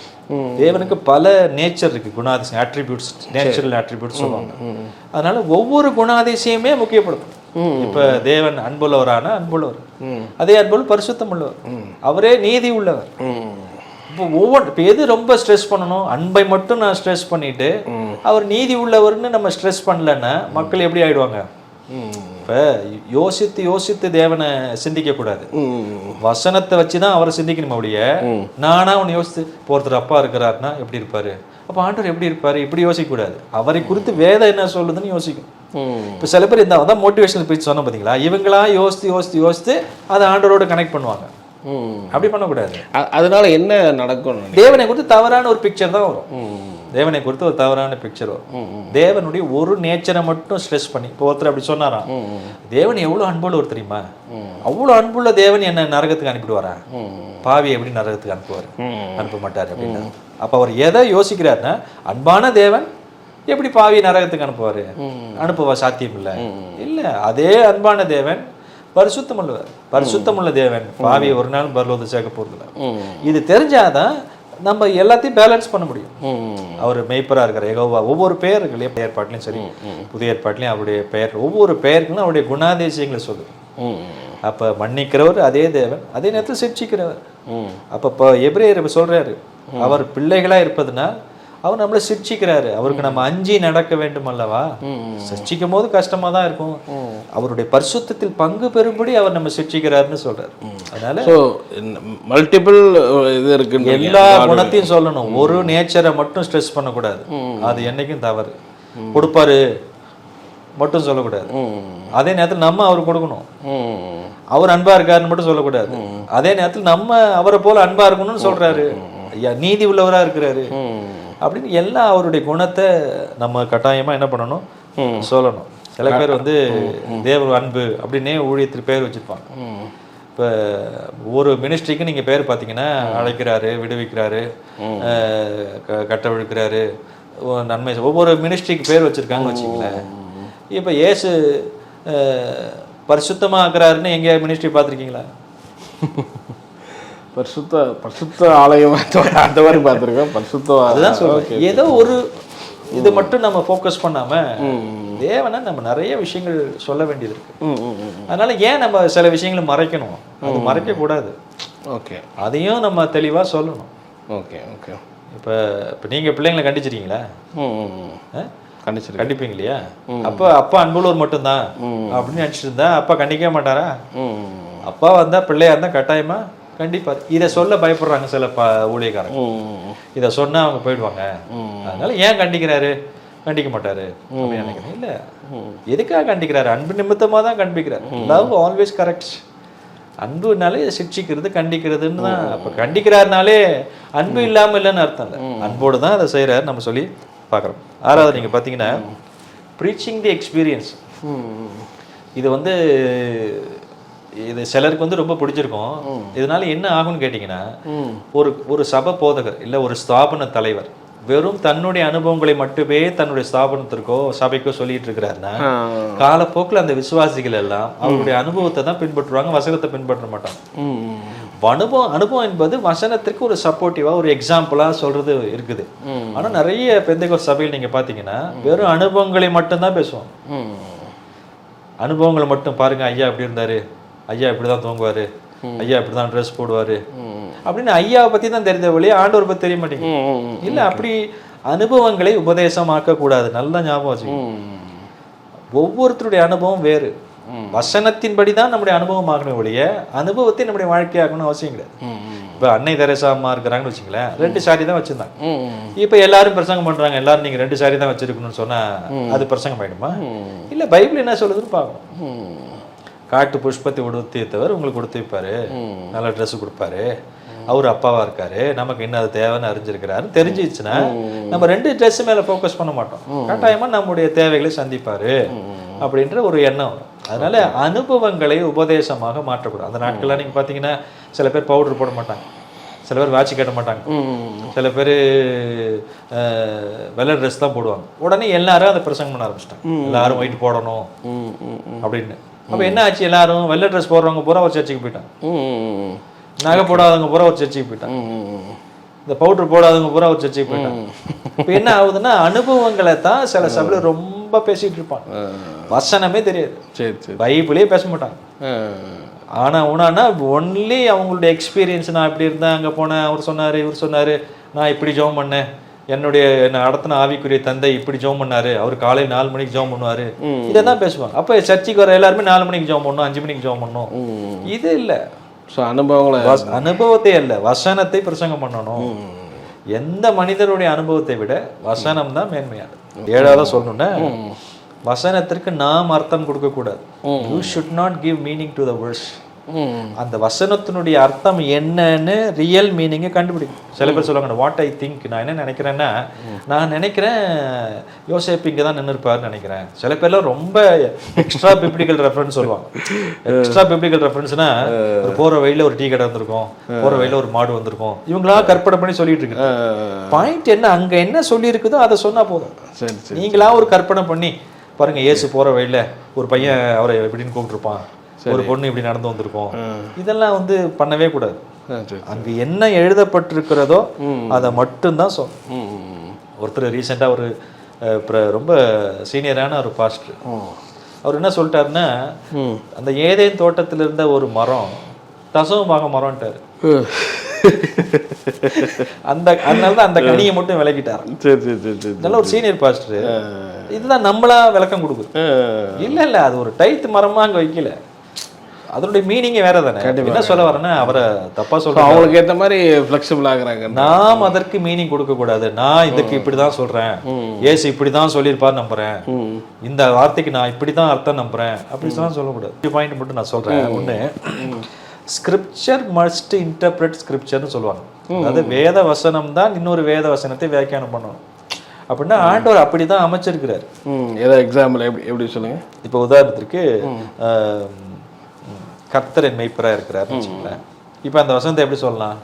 தேவனுக்கு பல நேச்சர் இருக்கு, குணாதிசயம், அட்ரிபியூட்ஸ், நேச்சுரல் அட்ரிபியூட்ஸ் சொல்லுவாங்க. அதனால ஒவ்வொரு குணாதிசயமே முக்கியப்படுத்தும். இப்ப தேவன் அன்புள்ளவரான அன்புள்ளவர், அதே அன்புள்ள பரிசுத்தம் உள்ளவர், அவரே நீதி உள்ளவர். இப்போ எது ரொம்ப ஸ்ட்ரெஸ் பண்ணணும், அன்பை மட்டும் நான் ஸ்ட்ரெஸ் பண்ணிட்டு அவர் நீதி உள்ளவர்னு நம்ம ஸ்ட்ரெஸ் பண்ணலன்னா மக்கள் எப்படி ஆயிடுவாங்க? இப்ப யோசித்து தேவனை சிந்திக்க கூடாது, வசனத்தை வச்சுதான் அவரை சிந்திக்கணும். அப்படியே நானா ஒன்னு யோசித்து ஒருத்தர் அப்பா இருக்கிறாருன்னா எப்படி இருப்பாரு, அப்ப ஆண்டவர் எப்படி இருப்பாரு, இப்படி யோசிக்க கூடாது. அவரை குறித்து வேதம் என்ன சொல்லுதுன்னு யோசிக்கும். இப்ப சில பேர் இந்த மோட்டிவேஷனல் பேச்சு சொன்ன பாத்தீங்களா, இவங்களா யோசித்து அதை ஆண்டவரோட கனெக்ட் பண்ணுவாங்க. அப்படி பண்ணக்கூடாது.
அதனால என்ன நடக்கும்?
தேவனை குறித்து தவறான ஒரு பிக்சர் தான் வரும். தேவனை குறித்து ஒரு தவறான பிக்சர் வரும். தேவனுடைய ஒரு நேச்சரை மட்டும் ஸ்ட்ரெஸ் பண்ணி, இப்போ ஒருத்தர் அப்படி சொன்னாராம், தேவன் எவ்வளவு அன்புள்ள ஒரு தெரியுமா, அவ்வளவு அன்புள்ள தேவன் என்ன நரகத்துக்கு அனுப்பிடுவாரா, பாவி எப்படி நரகத்துக்கு அனுப்ப மாட்டாரு அப்படின்னா, அப்ப அவர் எதை யோசிக்கிறாருன்னா, அன்பான தேவன் எப்படி பாவி நரகத்துக்கு அனுப்புவா சாத்தியம் இல்ல. அதே அன்பான தேவன் பரிசுத்தமுள்ள தேவன் பாவியை ஒரு நாள் பரலோகத்துக்கு சேர்க்க போறதில்ல. இது தெரிஞ்சாதான் நம்ம எல்லாத்தையும் பேலன்ஸ் பண்ண முடியும். அவர் மெய்ப்பரா இருக்கிற யெகோவா, ஒவ்வொரு பெயர் இருக்கு இல்லையா, ஏற்பாட்டிலையும் சரி புதிய ஏற்பாட்டிலையும் அவருடைய பெயர், ஒவ்வொரு பெயருக்கும் அவருடைய குணாதிசயங்களை சொல்லுது. அப்ப மன்னிக்கிறவர் அதே தேவன், அதே நேரத்தில் சிட்சிக்கிறவர். அப்ப எபிரேயர் சொல்றாரு, அவர் பிள்ளைகளா இருப்பதுன்னா அவர் நம்மளை சிரிச்சிக்கிறாரு, அவருக்கு நம்ம அஞ்சி நடக்க வேண்டும் அல்லவா. சிரிச்சிக்கும் போது கஷ்டமா தான் இருக்கும், அவருடைய பரிசுத்தத்தில் பங்கு பெறும்படி அவர் நம்ம சிரிச்சிக்கிறாருன்னு சொல்றாரு. அதனால
மல்டிபிள் இது இருக்கு,
எல்லா குணத்தையும் சொல்லணும், ஒரு நேச்சரை மட்டும் ஸ்ட்ரெஸ் பண்ணக்கூடாது, அது என்னைக்கும் தவறு. கொடுப்பாரு மட்டும் சொல்லக்கூடாது, அதே நேரத்தில் நம்ம அவர் கொடுக்கணும். அவர் அன்பா இருக்காருன்னு மட்டும் சொல்லக்கூடாது, அதே நேரத்தில் நம்ம அவரை போல அன்பா இருக்கணும்னு சொல்றாரு, நீதி உள்ளவரா இருக்கிறாரு அப்படின்னு எல்லா அவருடைய குணத்தை நம்ம கட்டாயமா என்ன பண்ணணும், சொல்லணும். சில பேர் தேவ அன்பு அப்படின்னே ஊழியத்தில் பேர் வச்சிருப்பாங்க. இப்போ ஒரு மினிஸ்ட்ரிக்கு நீங்க பேர் பார்த்தீங்கன்னா, அழைக்கிறாரு, விடுவிக்கிறாரு, கட்டவிழ்க்கிறாரு, நன்மை, ஒவ்வொரு மினிஸ்ட்ரிக்கு பேர் வச்சிருக்காங்க வச்சுங்களேன். இப்போ இயேசு பரிசுத்தமா ஆக்குறாருன்னு எங்கேயா மினிஸ்ட்ரி பார்த்துருக்கீங்களா?
பரிசுத்த ஆலயம் அந்த மாதிரி பார்த்துருக்கேன்.
அதுதான் சொல்றேன். ஏதோ ஒரு இது மட்டும் நம்ம ஃபோக்கஸ் பண்ணாம தேவனை நம்ம நிறைய விஷயங்கள் சொல்ல வேண்டியது இருக்கு. அதனால ஏன் நம்ம சில விஷயங்களை மறைக்கணும்? அது மறைக்க கூடாது. ஓகே, அதையும் நம்ம தெளிவா சொல்லணும்.
Okay okay.
இப்போ நீங்க பிள்ளைங்களை கண்டிச்சிருக்கீங்களா?
கண்டிச்சிருக்கேன்.
கண்டிப்பீங்க இல்லையா? அப்ப அப்பா அன்புள்ளவர் மட்டும்தான் அப்படின்னு நினைச்சிட்டு இருந்தா அப்பா கண்டிக்கவே மாட்டாரா? அப்பா வந்தா பிள்ளையா இருந்தா கட்டாயமா கண்டிப்பார். இதை சொல்ல பயப்படுறாங்க சில ஊழியக்காரங்க. இதை சொன்னா அவங்க போயிடுவாங்க, அதனால ஏன் கண்டிக்கிறாரு, கண்டிக்க மாட்டாரு அப்படின்னு நினைக்கிறேன். இல்ல, எதுக்காக கண்டிக்கிறாரு? அன்பு நிமித்தமா தான் கண்டிக்கிறார். Love always correct. அன்புனாலே சிக்ஷிக்கிறது, கண்டிக்கிறதுன்னு தான். அப்ப கண்டிக்கிறாருனாலே அன்பு இல்லாம இல்லைன்னு அர்த்தம் இல்லை, அன்போடு தான் அதை செய்யறாரு நம்ம சொல்லி பார்க்குறோம். ஆறாவது நீங்க பார்த்தீங்கன்னா ப்ரீச்சிங் தி எக்ஸ்பீரியன்ஸ். இது வந்து இது சிலருக்கு வந்து ரொம்ப பிடிச்சிருக்கும். இதனால என்ன ஆகும்னு கேட்டிங்கன்னா, ஒரு சபை போதகர் இல்லை ஒரு ஸ்தாபன தலைவர் வெறும் தன்னுடைய அனுபவங்களை மட்டுமே தன்னுடைய ஸ்தாபனத்திற்கோ சபைக்கோ சொல்லிட்டு இருக்கிறாருன்னா, காலப்போக்கில் அந்த விசுவாசிகள் எல்லாம் அவருடைய அனுபவத்தை தான் பின்பற்றுவாங்க, வசனத்தை பின்பற்ற மாட்டாங்க. அனுபவம் என்பது வசனத்திற்கு ஒரு சப்போர்ட்டிவா ஒரு எக்ஸாம்பிளா சொல்றது இருக்குது. ஆனா நிறைய பெந்தேகோஸ்து சபையில் நீங்க பாத்தீங்கன்னா வெறும் அனுபவங்களை மட்டும்தான் பேசுவாங்க. அனுபவங்களை மட்டும் பாருங்க, ஐயா இப்படி இருந்தாரு, ஐயா இப்படிதான் தூங்குவாரு, ஐயா இப்படிதான் ட்ரெஸ் போடுவாரு அப்படின்னு ஐயாவை பத்தி தான் தெரிஞ்ச வழியே ஆண்டவர் பத்தி தெரிய மாட்டேங்குது. இல்ல, அப்படி அனுபவங்களை உபதேசமாக்க கூடாது. நல்லா ஞாபகம் வச்சுக்கோங்க. ஒவ்வொருத்தருடைய அனுபவம் வேறு. வசனத்தின்படி தான் நம்முடைய அனுபவம் ஆகணும் ஒழிய அனுபவத்தை நம்முடைய வாழ்க்கையாகணும்னு அவசியம் கிடையாது. இப்ப அன்னை தெரசா அம்மா இருக்கிறாங்கன்னு வச்சுங்களேன், 2 சாரி தான் வச்சிருந்தாங்க. இப்ப எல்லாரும் பிரசங்கம் பண்றாங்க, எல்லாரும் நீங்க 2 சாரி தான் வச்சிருக்கணும்னு சொன்னா அது பிரசங்கம் ஆயிடுமா? இல்ல, பைபிள் என்ன சொல்லுதுன்னு பார்க்கணும். காட்டு புஷ்பத்தை உடுத்தியவர் உங்களுக்கு கொடுத்து வைப்பாரு, நல்ல ட்ரெஸ் கொடுப்பாரு, அவர் அப்பாவா இருக்காரு, நமக்கு என்ன அது தேவைன்னு அறிஞ்சிருக்கிறாரு தெரிஞ்சிச்சுன்னா நம்ம 2 ட்ரெஸ் மேல ஃபோக்கஸ் பண்ண மாட்டோம். கட்டாயமா நம்முடைய தேவைகளை சந்திப்பாரு அப்படின்ற ஒரு எண்ணம். அதனால அனுபவங்களை உபதேசமாக மாற்றக்கூடாது. அந்த நாட்கள்லாம் நீங்க பாத்தீங்கன்னா சில பேர் பவுடர் போட மாட்டாங்க, சில பேர் வாட்சி கட்ட மாட்டாங்க, சில பேர் வெள்ளை ட்ரெஸ் தான் போடுவாங்க. உடனே எல்லாரும் அதை பிரசங்கம் பண்ண ஆரம்பிச்சிட்டாங்க, எல்லாரும் ஒயிட் போடணும் அப்படின்னு. அப்ப என்ன ஆச்சு, எல்லாரும் வெள்ளை ட்ரெஸ் போடுறவங்க பூரா ஒரு சர்ச்சைக்கு போயிட்டாங்க, நகை போடாதவங்க பூரா ஒரு சர்ச்சைக்கு போயிட்டாங்க, இந்த பவுடர் போடாதவங்க பூரா ஒரு சர்ச்சைக்கு போயிட்டாங்க. இப்ப என்ன ஆகுதுன்னா அனுபவங்களை தான் சில சபையில ரொம்ப பேசிட்டு இருப்பாங்க, வசனமே தெரியாது, பைபிளே பேச மாட்டாங்க. ஆனா உனானா ஒன்லி அவங்களுடைய எக்ஸ்பீரியன்ஸ், நான் இப்படி இருந்தேன், அங்க போனேன், அவர் சொன்னாரு, இவர் சொன்னாரு, நான் இப்படி ஜெபம் பண்ணேன், என்னுடைய நடத்தின ஆவிக்குரிய தந்தை இப்படி ஜெபம் பண்ணாரு, அவர் காலையில் 4 மணிக்கு ஜெபம் பண்ணுவாரு, இதைதான் பேசுவாங்க. அப்ப சர்ச்சைக்கு வர எல்லாருமே 4 மணிக்கு ஜெபம் பண்ணணும், 5 மணிக்கு ஜெபம் பண்ணணும். இது இல்ல, அனுபவத்தை அல்ல, வசனத்தை பிரசங்கம் பண்ணணும். எந்த மனிதனுடைய அனுபவத்தை விட வசனம் தான் மேன்மையானது. 7வது சொல்லணும்னா வசனத்திற்கு நாம் அர்த்தம் கொடுக்க கூடாது. You should not give meaning to the words. அந்த வசனத்தினுடைய அர்த்தம் என்னன்னு ரியல் மீனிங்கை கண்டுபிடிக்கும். சில பேர் சொல்லுவாங்க வாட் ஐ திங்க், நான் என்ன நினைக்கிறேன்னா, நான் நினைக்கிறேன் யோசேப்பு இங்கே தான் நின்று இருப்பாருன்னு நினைக்கிறேன். சில பேர்லாம் ரொம்ப எக்ஸ்ட்ரா பிப்ளிக்கல் ரெஃபரன்ஸ் சொல்லுவாங்க. எக்ஸ்ட்ரா பிப்ளிக்கல் ரெஃபரன்ஸ்னா போற வழியில ஒரு டீ கடை வந்திருக்கும், போற வழியில ஒரு மாடு வந்திருக்கும், இவங்களா கற்பனை பண்ணி சொல்லிட்டு இருக்கு. பாயிண்ட் என்ன, அங்க என்ன சொல்லி இருக்குதோ அதை சொன்னா போதும். நீங்களா ஒரு கற்பனை பண்ணி பாருங்க, இயேசு போற வழியில ஒரு பையன் அவரை எப்படின்னு கூப்பிட்டுருப்பான், ஒரு பொண்ணு இப்படி நடந்து வந்திருக்கோம், இதெல்லாம் வந்து பண்ணவே கூடாது. அங்க என்ன எழுதப்பட்டிருக்கிறதோ அதை மட்டும்தான் சொல்லணும். ஒருத்தர் ரீசெண்டா ஒரு ரொம்ப சீனியரான ஒரு பாஸ்டர், அவர் என்ன சொல்லிட்டாருன்னா, அந்த ஏதேன் தோட்டத்தில் இருந்த ஒரு மரம் தசமமாக மரம்ட்டாரு. அதனாலதான் அந்த கனியை மட்டும் விளக்கிட்டாரு. நல்ல ஒரு சீனியர் பாஸ்டர். இதுதான் நம்மளா விளக்கம் கொடுக்குது. இல்ல அது ஒரு டைத் மரமா அங்க வைக்கல, அதனுடைய மீனிங்கே வேற தானே. என்ன சொல்ல வரேன்னா, அவரை தப்பா சொல்றேன்,
அவங்களுக்கு ஏற்ற மாதிரி ஃபிளெக்சிபிள் ஆகுறாங்க.
நாம் அதற்கு மீனிங் கொடுக்க கூடாது. நான் இதுக்கு இப்படிதான் சொல்றேன், ஏசு இப்படிதான் சொல்லியிருப்பார் நம்புறேன், இந்த வார்த்தைக்கு நான் இப்படிதான் அர்த்தம் நம்புறேன் அப்படிதான் சொல்லக்கூடாது. பாயிண்ட் மட்டும் நான் சொல்றேன். ஒண்ணு, ஸ்கிரிப்சர் மஸ்ட் இன்டர்பிரட் ஸ்கிரிப்சர்னு சொல்லுவாங்க. அதாவது வேத வசனம் தான் இன்னொரு வேத வசனத்தை வியாக்கியானம் பண்ணணும் அப்படின்னா ஆண்டவர் அப்படிதான் அமைச்சிருக்கிறார்.
ஏதாவது எக்ஸாம்பிள் எப்படி சொல்லுங்க.
இப்போ உதாரணத்திற்கு கர்த்தர் என் மெய்ப்பரா இருக்கிறாருன்னு வச்சுக்கோங்களேன். இப்போ அந்த வசனத்தை எப்படி சொல்லலாம்,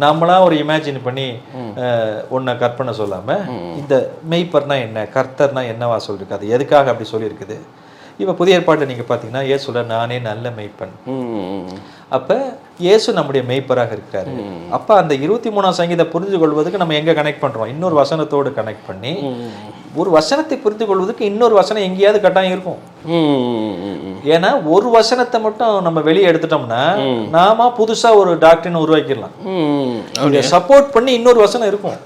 நம்மளா ஒரு இமேஜின் பண்ணி ஒன்றை கற்பனை சொல்லாம இந்த மெய்ப்பர்னா என்ன, கர்த்தர்னா என்னவா சொல்லிருக்கு, அது எதுக்காக அப்படி சொல்லியிருக்குது. இப்போ புதிய ஏற்பாட்டை நீங்க பார்த்தீங்கன்னா இயேசுல நானே நல்ல மெய்ப்பன். அப்ப இயேசு நம்முடைய மெய்ப்பராக இருக்காரு. அப்ப அந்த 23ஆம் சங்கீதத்தை புரிந்து கொள்வதற்கு நம்ம எங்க கனெக்ட் பண்றோம், இன்னொரு வசனத்தோடு கனெக்ட் பண்ணி. ஒரு வசனத்தை புரிந்து கொள்வதற்கு இன்னொரு வசனம் எங்கேயாவது கட்டாயம் இருக்கும். ஏன்னா ஒரு வசனத்தை மட்டும் நம்ம வெளியே எடுத்துட்டோம்னா நாம புதுசா ஒரு டாக்டரின் உருவாக்கிடலாம். சப்போர்ட் பண்ணி இன்னொரு வசனம் இருக்கும்.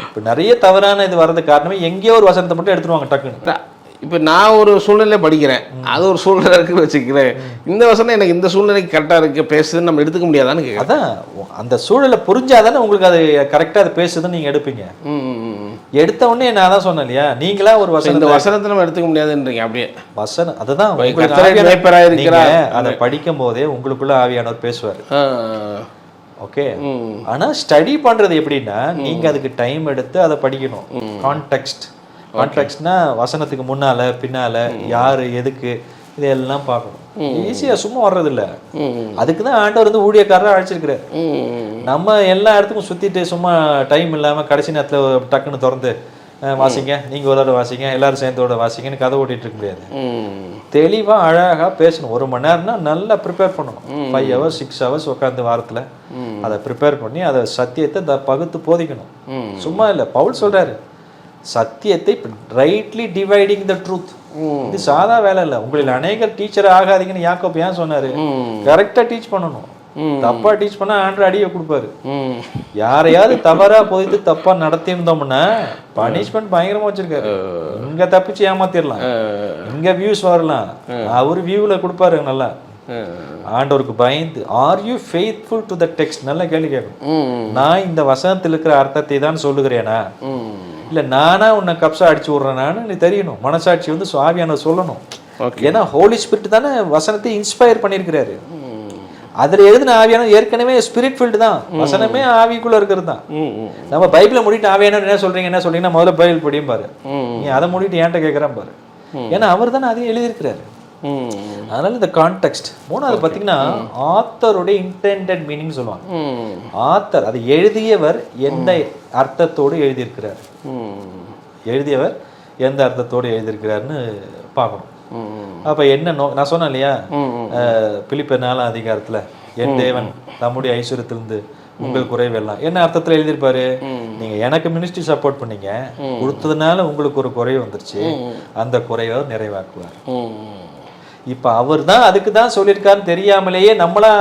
இப்போ நிறைய தவறான இது வர்றதுக்கு காரணமே எங்கேயோ ஒரு வசனத்தை மட்டும் எடுத்துருவாங்க டக்குன்னு.
இப்போ நான் ஒரு சூழ்நிலை படிக்கிறேன், அது ஒரு சூழ்நிலை இருக்குன்னு வச்சுக்கிறேன், இந்த வசனம் எனக்கு இந்த சூழ்நிலைக்கு கரெக்டாக இருக்கு பேசுதுன்னு நம்ம எடுத்துக்க முடியாதான்னு கேட்குறேன்.
அதான் அந்த சூழலை புரிஞ்சாதானே உங்களுக்கு அது கரெக்டாக அது பேசுதுன்னு நீங்கள் எடுப்பீங்க. எடுத்த உடனே நான் தான் சொன்னேன் இல்லையா, நீங்களா ஒரு வசனம் இந்த
வசனத்தை நம்ம எடுத்துக்க முடியாதுன்றீங்க. அப்படியே
வசனம் அதுதான் அதை படிக்கும் போதே உங்களுக்குள்ள ஆவியானவர் பேசுவார். ஓகே, ஆனா ஸ்டடி பண்றது எப்படின்னா நீங்க அதுக்கு டைம் எடுத்து அதை படிக்கணும். கான்டெக்ஸ்ட்னா வசனத்துக்கு முன்னால பின்னால யாரு எதுக்கு இதெல்லாம் பார்க்கணும். ஈஸியா சும்மா வர்றது இல்ல. அதுக்கு தான் ஆண்டவர் வந்து ஊழியக்காரரை அழைச்சிருக்கிறார். நம்ம எல்லா இடத்துக்கும் சுத்திட்டு சும்மா டைம் இல்லாம கடைசி நேரத்துல டக்குன்னு திறந்து வாசிங்க, நீங்க ஒரு தடவை வாசிங்க, எல்லாரும் சேர்ந்தோட வாசிங்கன்னு கதை ஓட்டிட்டு இருக்க முடியாது. தெளிவா அழகா பேசணும். 1 மணி நேரம்னா நல்லா ப்ரிப்பேர் பண்ணணும். 5 hours 6 hours உட்காந்து வாரத்துல அதை ப்ரிப்பேர் பண்ணி அதை சத்தியத்தை பகுத்து போதிக்கணும். சும்மா இல்லை, பவுல் சொல்றாரு சத்தியத்தை ரைட்லி டிவைடிங் த ட்ரூத். இது சாதா வேலை இல்லை. உங்களில் அநேகர் டீச்சர் ஆகாதீங்கன்னு யாக்கோப் ஏன் சொன்னாரு? கரெக்டா டீச் பண்ணணும். தப்பா டீச் பண்ணா ஆண்டவர் அடியை கொடுப்பாரு. யாரையாவது தவறா போயிட்டு தப்பா நடத்திருந்தோம்னா பனிஷ்மெண்ட் பயங்கரமா வச்சிருக்காரு. இங்க தப்பிச்சு ஏமாத்திரலாம், இங்க வியூஸ் வரலாம், அவரு வியூல கொடுப்பாரு. நல்லா ஆண்டவருக்கு பயந்து are you faithful to the text நல்ல கேள்வி கேட்கணும். நான் இந்த வசனத்தில் இருக்கிற அர்த்தத்தை தான் சொல்லுகிறேனா, இல்ல நானா உன்னை கப்ஸா அடிச்சு விடுறேனான்னு நீ தெரியணும். மனசாட்சி வந்து ஆவியானவர் சொல்லணும். ஏன்னா ஹோலி ஸ்பிரிட் தானே வசனத்தை இன்ஸ்பயர் பண்ணியிருக்கிறாரு. அதுல எழுதின ஆவியானவர் ஏற்கனவே ஸ்பிரிட் ஃபீல்டு தான். வசனமே ஆவிக்குள்ள இருக்கிறது தான். நம்ம பைபிளை மூடிட்டு ஆவியானவர் என்ன சொல்றீங்கன்னா முதல்ல பைபிள் படியும் பாரு. நீ அதை மூடிட்டு ஏன்ட்ட கேட்கறான் பாரு. ஏன்னா அவர் தானே அதையும் எழுதியிருக்கிறாரு. அதனால இந்த கான்டெக்ஸ்ட். மூணாவது பார்த்தீங்கன்னா ஆத்தருடைய இன்டெண்டட் மீனிங் சொல்லுவாங்க. ஆத்தர் அதை எழுதியவர் எந்த அர்த்தத்தோடு எழுதியிருக்கிறார், எழுதியவர் எந்த அர்த்தத்தோடு எழுதியிருக்கிறாருன்னு பார்க்கணும். அப்ப என்ன நான் சொன்னேன் இல்லையா, பிலிப்பியர் 4ஆம் அதிகாரத்துல என் தேவன் நம்முடைய ஐஸ்வர்யத்திலிருந்து உங்கள் குறைவெல்லாம் என்ன அர்த்தத்துல எழுதியிருப்பாரு? நீங்க எனக்கு மினிஸ்ட்ரி சப்போர்ட் பண்ணீங்க, கொடுத்ததுனால உங்களுக்கு ஒரு குறை வந்துருச்சு, அந்த குறைவை நிறைவாக்குவார். இப்ப அவர் தான் அதுக்கு தான் சொல்லியிருக்காருன்னு தெரியாமலேயே நம்மளா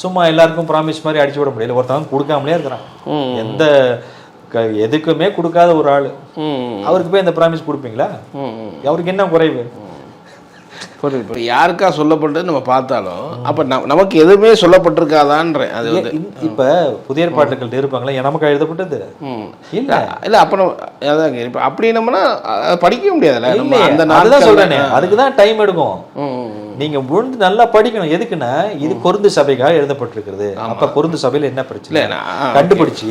சும்மா எல்லாருக்கும் ப்ராமிஸ் மாதிரி அடிச்சு விட முடியல. ஒருத்தவங்க கொடுக்காமலே இருக்கிறான். எந்த எதுக்குமே கொடுக்காத ஒரு ஆளு அவருக்கு போய் இந்த ப்ராமிஸ் கொடுப்பீங்களா? அவருக்கு என்ன குறைவு?
இப்போ யாருக்கா சொல்லப்பட்டது நம்ம பார்த்தாலும் அப்போ நமக்கு எதுவுமே சொல்லப்பட்டிருக்காதான்ற அது வந்து
இப்போ புதிய ஏற்பாட்டுகள் இருப்பாங்களா நமக்கு எழுதப்பட்டது இல்லை
இல்லை. அப்போ அதாங்க இப்போ அப்படி நம்மனா படிக்க முடியாதுல்ல. நம்ம அந்த
அதுதான் சொல்றேனே, அதுக்கு தான் டைம் எடுக்கும். நீங்க முழுந்து நல்லா படிக்கணும். எதுக்குன்னா இது கொருந்து சபைக்காக எழுதப்பட்டிருக்கிறது. அப்ப கொருந்து சபையில என்ன பிரச்சனை கண்டுபிடிச்சு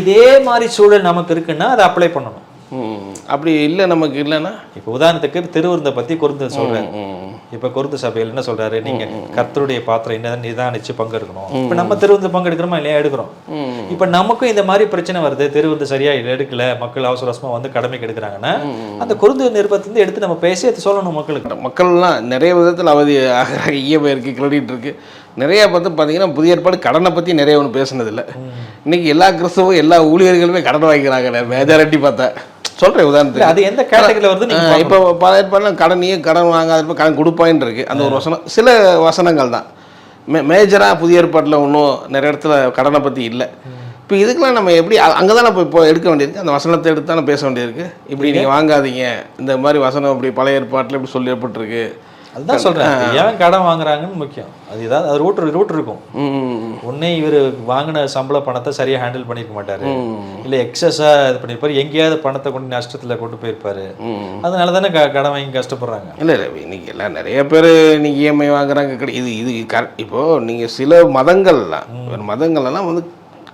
இதே மாதிரி சூழல் நமக்கு இருக்குன்னா அதை அப்ளை பண்ணணும்.
அப்படி இல்லை நமக்கு இல்லைன்னா
இப்போ உதாரணத்துக்கு திருவிருந்தை பத்தி கொருந்து சொல்றேன். இப்ப கொருந்து சபையில் என்ன சொல்றாரு, நீங்க கர்த்தருடைய பாத்திரம் என்னதான் நிதானிச்சு பங்கு எடுக்கணும். இப்ப நம்ம திருவிருந்து பங்கு எடுக்கிறோமா இல்லையா? எடுக்கிறோம். இப்ப நமக்கும் இந்த மாதிரி பிரச்சனை வருது, திருவிருந்து சரியா எடுக்கல, மக்கள் அவசர அவசரமா வந்து கடமைக்கு எடுக்கிறாங்கன்னா அந்த கொருந்து நிருபத்திலிருந்து எடுத்து நம்ம பேசி அதை சொல்லணும் மக்களுக்கு.
மக்கள்லாம் நிறைய விதத்தில் அவதி ஆகிறாங்க. இஎம்ஐ இருக்கு, கிரெடிட் இருக்கு. நிறைய பார்த்தீங்கன்னா புதிய ஏற்பாடு கடனை பற்றி நிறைய ஒன்று பேசுனதில்லை. இன்னைக்கு எல்லா கிறிஸ்தவரும் எல்லா ஊழியர்களுமே கடன் வாங்கிக்கிறாங்க. மெஜாரிட்டி பார்த்தா சொல்கிறேன் உதாரணத்துக்கு.
அது எந்த கேட்டகரியில் வருது?
இப்போ பல ஏற்பாடுலாம் கடன் வாங்காத கடன் கொடுப்பாயின்னு இருக்கு. அந்த ஒரு வசனம், சில வசனங்கள் தான். மேஜராக புதிய ஏற்பாட்டில் ஒன்றும் நிறைய இடத்துல கடனை பற்றி இல்லை. இப்போ இதுக்கெல்லாம் நம்ம எப்படி அங்கே தான் நம்ம இப்போ எடுக்க வேண்டியிருக்கு. அந்த வசனத்தை எடுத்து தான் பேச வேண்டியிருக்கு. இப்படி நீங்கள் வாங்காதீங்க, இந்த மாதிரி வசனம் இப்படி பழைய ஏற்பாட்டில் இப்படி சொல்லப்பட்டிருக்கு.
அதுதான் சொல்றேன், ஏன் கடன் வாங்குறாங்கன்னு முக்கியம். அது ஏதாவது அது ரூட் இருக்கும். உடனே இவர் வாங்கின சம்பள பணத்தை சரியா ஹேண்டில் பண்ணிருக்க மாட்டாரு, இல்ல எக்ஸஸா இது பண்ணிருப்பாரு, எங்கேயாவது பணத்தை கொண்டு நஷ்டத்துல கொண்டு போயிருப்பாரு. அதனால தானே கடன் வாங்கி கஷ்டப்படுறாங்க.
இல்லை இல்லை, இன்னைக்கு எல்லாம் நிறைய பேர் இன்னைக்கு இஎம்ஐ வாங்குறாங்க. இது இப்போ நீங்க சில மதங்கள்லாம் வந்து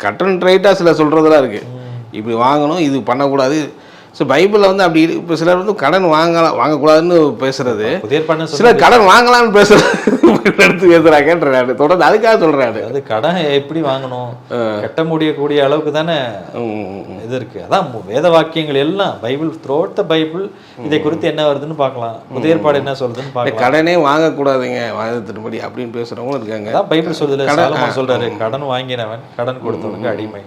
கட்டன் ரைட்டாக சில சொல்றதெல்லாம் இருக்கு. இப்படி வாங்கணும், இது பண்ணக்கூடாது. ஸோ பைபிளில் வந்து அப்படி இப்போ சிலர் வந்து கடன் வாங்கக்கூடாதுன்னு பேசுறது, சிலர் கடன் வாங்கலாம்னு பேசுறது எடுத்து பேசுறாங்க. தொடர்ந்து அதுக்காக சொல்றாரு.
அது கடன் எப்படி வாங்கணும், கட்ட முடியக்கூடிய அளவுக்கு தானே இது இருக்கு. அதான் வேத வாக்கியங்கள் எல்லாம் பைபிள் த்ரோட் த பைபிள் இதை குறித்து என்ன வருதுன்னு பார்க்கலாம். புதிய ஏற்பாடு என்ன சொல்றதுன்னு பார்க்கலாம்.
கடனே வாங்கக்கூடாதுங்க, வாதத்தின்படி அப்படின்னு பேசுறவங்களும் இருக்காங்க.
அதான் பைபிள் சொல்றதுல சாலமோன் சொல்றாரு, கடன் வாங்கினவன் கடன் கொடுத்தவனுக்கு அடிமை.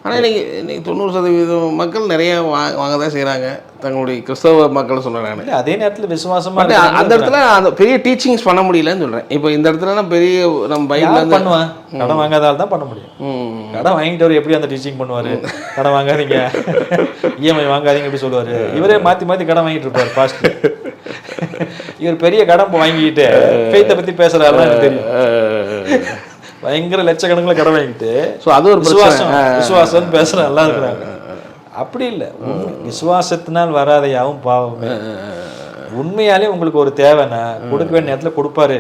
ஆனால் இன்னைக்கு 90% மக்கள் நிறைய வாங்க தான் செய்கிறாங்க, தங்களுடைய கிறிஸ்தவ மக்கள் சொல்கிறேன்.
இல்லை, அதே நேரத்தில் விசுவாசமாக
அந்த இடத்துல அந்த பெரிய டீச்சிங்ஸ் பண்ண முடியலன்னு சொல்கிறேன். இப்போ இந்த இடத்துல பெரிய நம்ம பைபிள்
பண்ணுவேன், கடன் வாங்காதால் தான் பண்ண முடியும். கடன் வாங்கிட்டவர் எப்படி அந்த டீச்சிங் பண்ணுவார்? கடன் வாங்காதீங்க, இஎம்ஐ வாங்காதீங்க எப்படி சொல்லுவார்? இவரே மாற்றி மாற்றி கடன் வாங்கிட்டு இருப்பார் பாஸ்ட். இவர் பெரிய கடன் வாங்கிட்டு ஃபெய்த்தை பற்றி பேசுகிறாருலாம் எனக்கு தெரியும். பயங்கர லட்சக்கணக்கில் கடன் வாங்கிட்டு
ஸோ அது ஒரு
விசுவாசம் பேசுகிற நல்லா இருக்கிறாங்க. அப்படி இல்லை, விசுவாசத்தினால் வராத யாவும் பாவம். உண்மையாலே உங்களுக்கு ஒரு தேவைன்னா கொடுக்க வேண்டிய நேரத்தில் கொடுப்பாரு.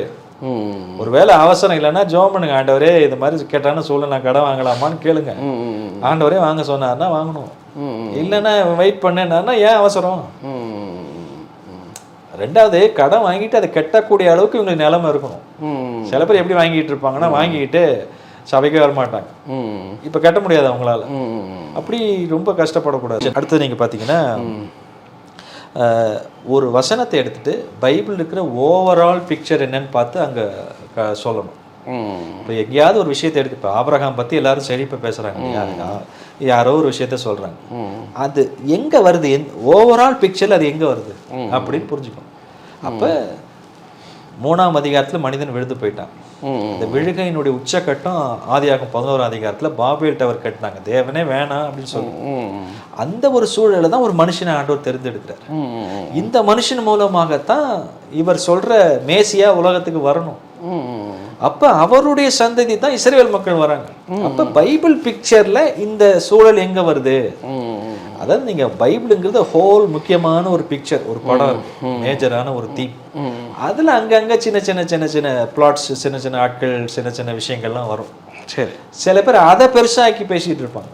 ஒருவேளை அவசரம் இல்லைன்னா ஜெபம் பண்ணுங்க, ஆண்டவரே இது மாதிரி கேட்டான்னு சொல்ல நான் கடன் வாங்கலாமான்னு கேளுங்க. ஆண்டவரே வாங்க சொன்னார்னா வாங்கணும், இல்லைன்னா வெயிட் பண்ணேன்னா ஏன் அவசரம்? ரெண்டாவது, கடன் வாங்கிட்டு அதை கட்டக்கூடிய அளவுக்கு இவங்களுக்கு நிலைமை இருக்கணும். சில பேர் எப்படி வாங்கிட்டு இருப்பாங்கன்னா வாங்கிட்டு சபைக்கே வரமாட்டாங்க. இப்போ கட்ட முடியாது அவங்களால. அப்படி ரொம்ப கஷ்டப்படக்கூடாது. அடுத்தது நீங்கள் பார்த்தீங்கன்னா, ஒரு வசனத்தை எடுத்துட்டு பைபிள் இருக்கிற ஓவரால் பிக்சர் என்னன்னு பார்த்து அங்கே சொல்லணும். இப்போ எங்கேயாவது ஒரு விஷயத்தை எடுத்து, இப்போ ஆபிரகாம் பற்றி எல்லாரும் செழிப்பை பேசுகிறாங்க, யாரோ ஒரு விஷயத்த சொல்கிறாங்க, அது எங்கே வருது, ஓவரால் பிக்சரில் அது எங்கே வருது அப்படின்னு புரிஞ்சுக்கணும். அப்போ 3ஆம் அதிகாரத்தில் மனிதன் விழுந்து போயிட்டான். இந்த விழுகையினுடைய உச்சக்கட்டம் ஆதியாகமம் 11ஆம் அதிகாரத்தில் பாபேல் டவர் கட்டினாங்க, தேவனே வேணாம் அப்படின்னு சொல்லி. அந்த ஒரு சூழலை தான் ஒரு மனுஷனை ஆண்டவர் தெரிந்தெடுக்கிறார். இந்த மனுஷன் மூலமாகத்தான் இவர் சொல்ற மேசியா உலகத்துக்கு வரணும். அப்ப அவருடைய சந்ததி தான் இஸ்ரவேல் மக்கள் வராங்க. அப்ப பைபிள் பிக்சர்ல இந்த சூழல் எங்க வருது? அதாவது நீங்க பைபிளுங்கிறது ஹோல் முக்கியமான ஒரு பிக்சர், ஒரு படம் இருக்கு, மேஜரான ஒரு தீம். அதுல அங்கங்க சின்ன சின்ன சின்ன சின்ன பிளாட்ஸ், சின்ன சின்ன ஆட்கள், சின்ன சின்ன விஷயங்கள்லாம் வரும். சரி, சில பேர் அதை பெருசாக்கி பேசிட்டு இருப்பாங்க.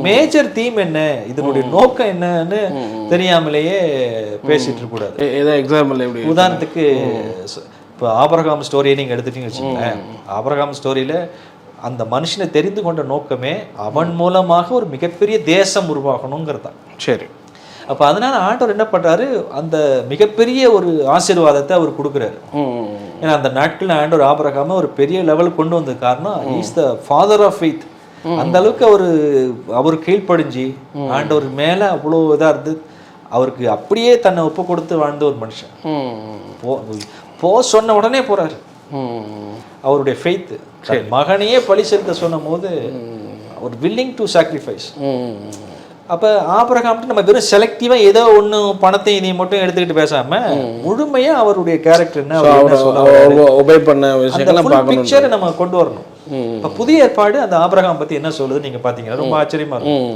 மேஜர் தீம் என்ன, இதனுடைய நோக்கம் என்னன்னு தெரியாமலேயே பேசிட்டு இருக்க கூடாது.
எக்ஸாம்பிள் எப்படி?
உதாரணத்துக்கு இப்போ ஆபிரகாம் ஸ்டோரியை நீங்கள் எடுத்துட்டீங்கன்னு வச்சுக்கோங்களேன். ஆபிரகாம் ஸ்டோரியில் அந்த மனுஷனை தெரிந்து கொண்ட நோக்கமே அவன் மூலமாக ஒரு மிகப்பெரிய தேசம் உருவாகணுங்கிறது தான்.
சரி,
அப்போ அதனால ஆண்டவர் என்ன பண்ணுறாரு, அந்த மிகப்பெரிய ஒரு ஆசீர்வாதத்தை அவர் கொடுக்குறாரு. ஏன்னா அந்த நாட்களில் ஆண்டவர் ஆபிரகாமை ஒரு பெரிய லெவலுக்கு கொண்டு வந்தது காரணம், is the father of faith. அந்த அளவுக்கு அவர் கீழ்ப்படிஞ்சு ஆண்டவர் மேலே அவ்வளோ இதாக இருந்து அவருக்கு அப்படியே தன்னை ஒப்பு கொடுத்து வாழ்ந்த ஒரு மனுஷன். போ சொன்ன உடனே போறாரு. அவருடைய ஃபெய்த், மகனையே பலி செலுத்த சொன்ன போது அவர் வில்லிங் டு சாக்ரிஃபைஸ். அப்போ ஆபிரகாம்ட்டு நம்ம வெறும் செலக்டிவாக ஏதோ ஒன்று பணத்தை இதையும் மட்டும் எடுத்துக்கிட்டு பேசாம முழுமையா அவருடைய கேரக்டர் என்ன பிக்சரை நம்ம கொண்டு வரணும். இப்போ புதிய ஏற்பாடு அந்த ஆபிரகாம் பத்தி என்ன சொல்லுது நீங்க பாத்தீங்கன்னா ரொம்ப ஆச்சரியமா இருக்கும்.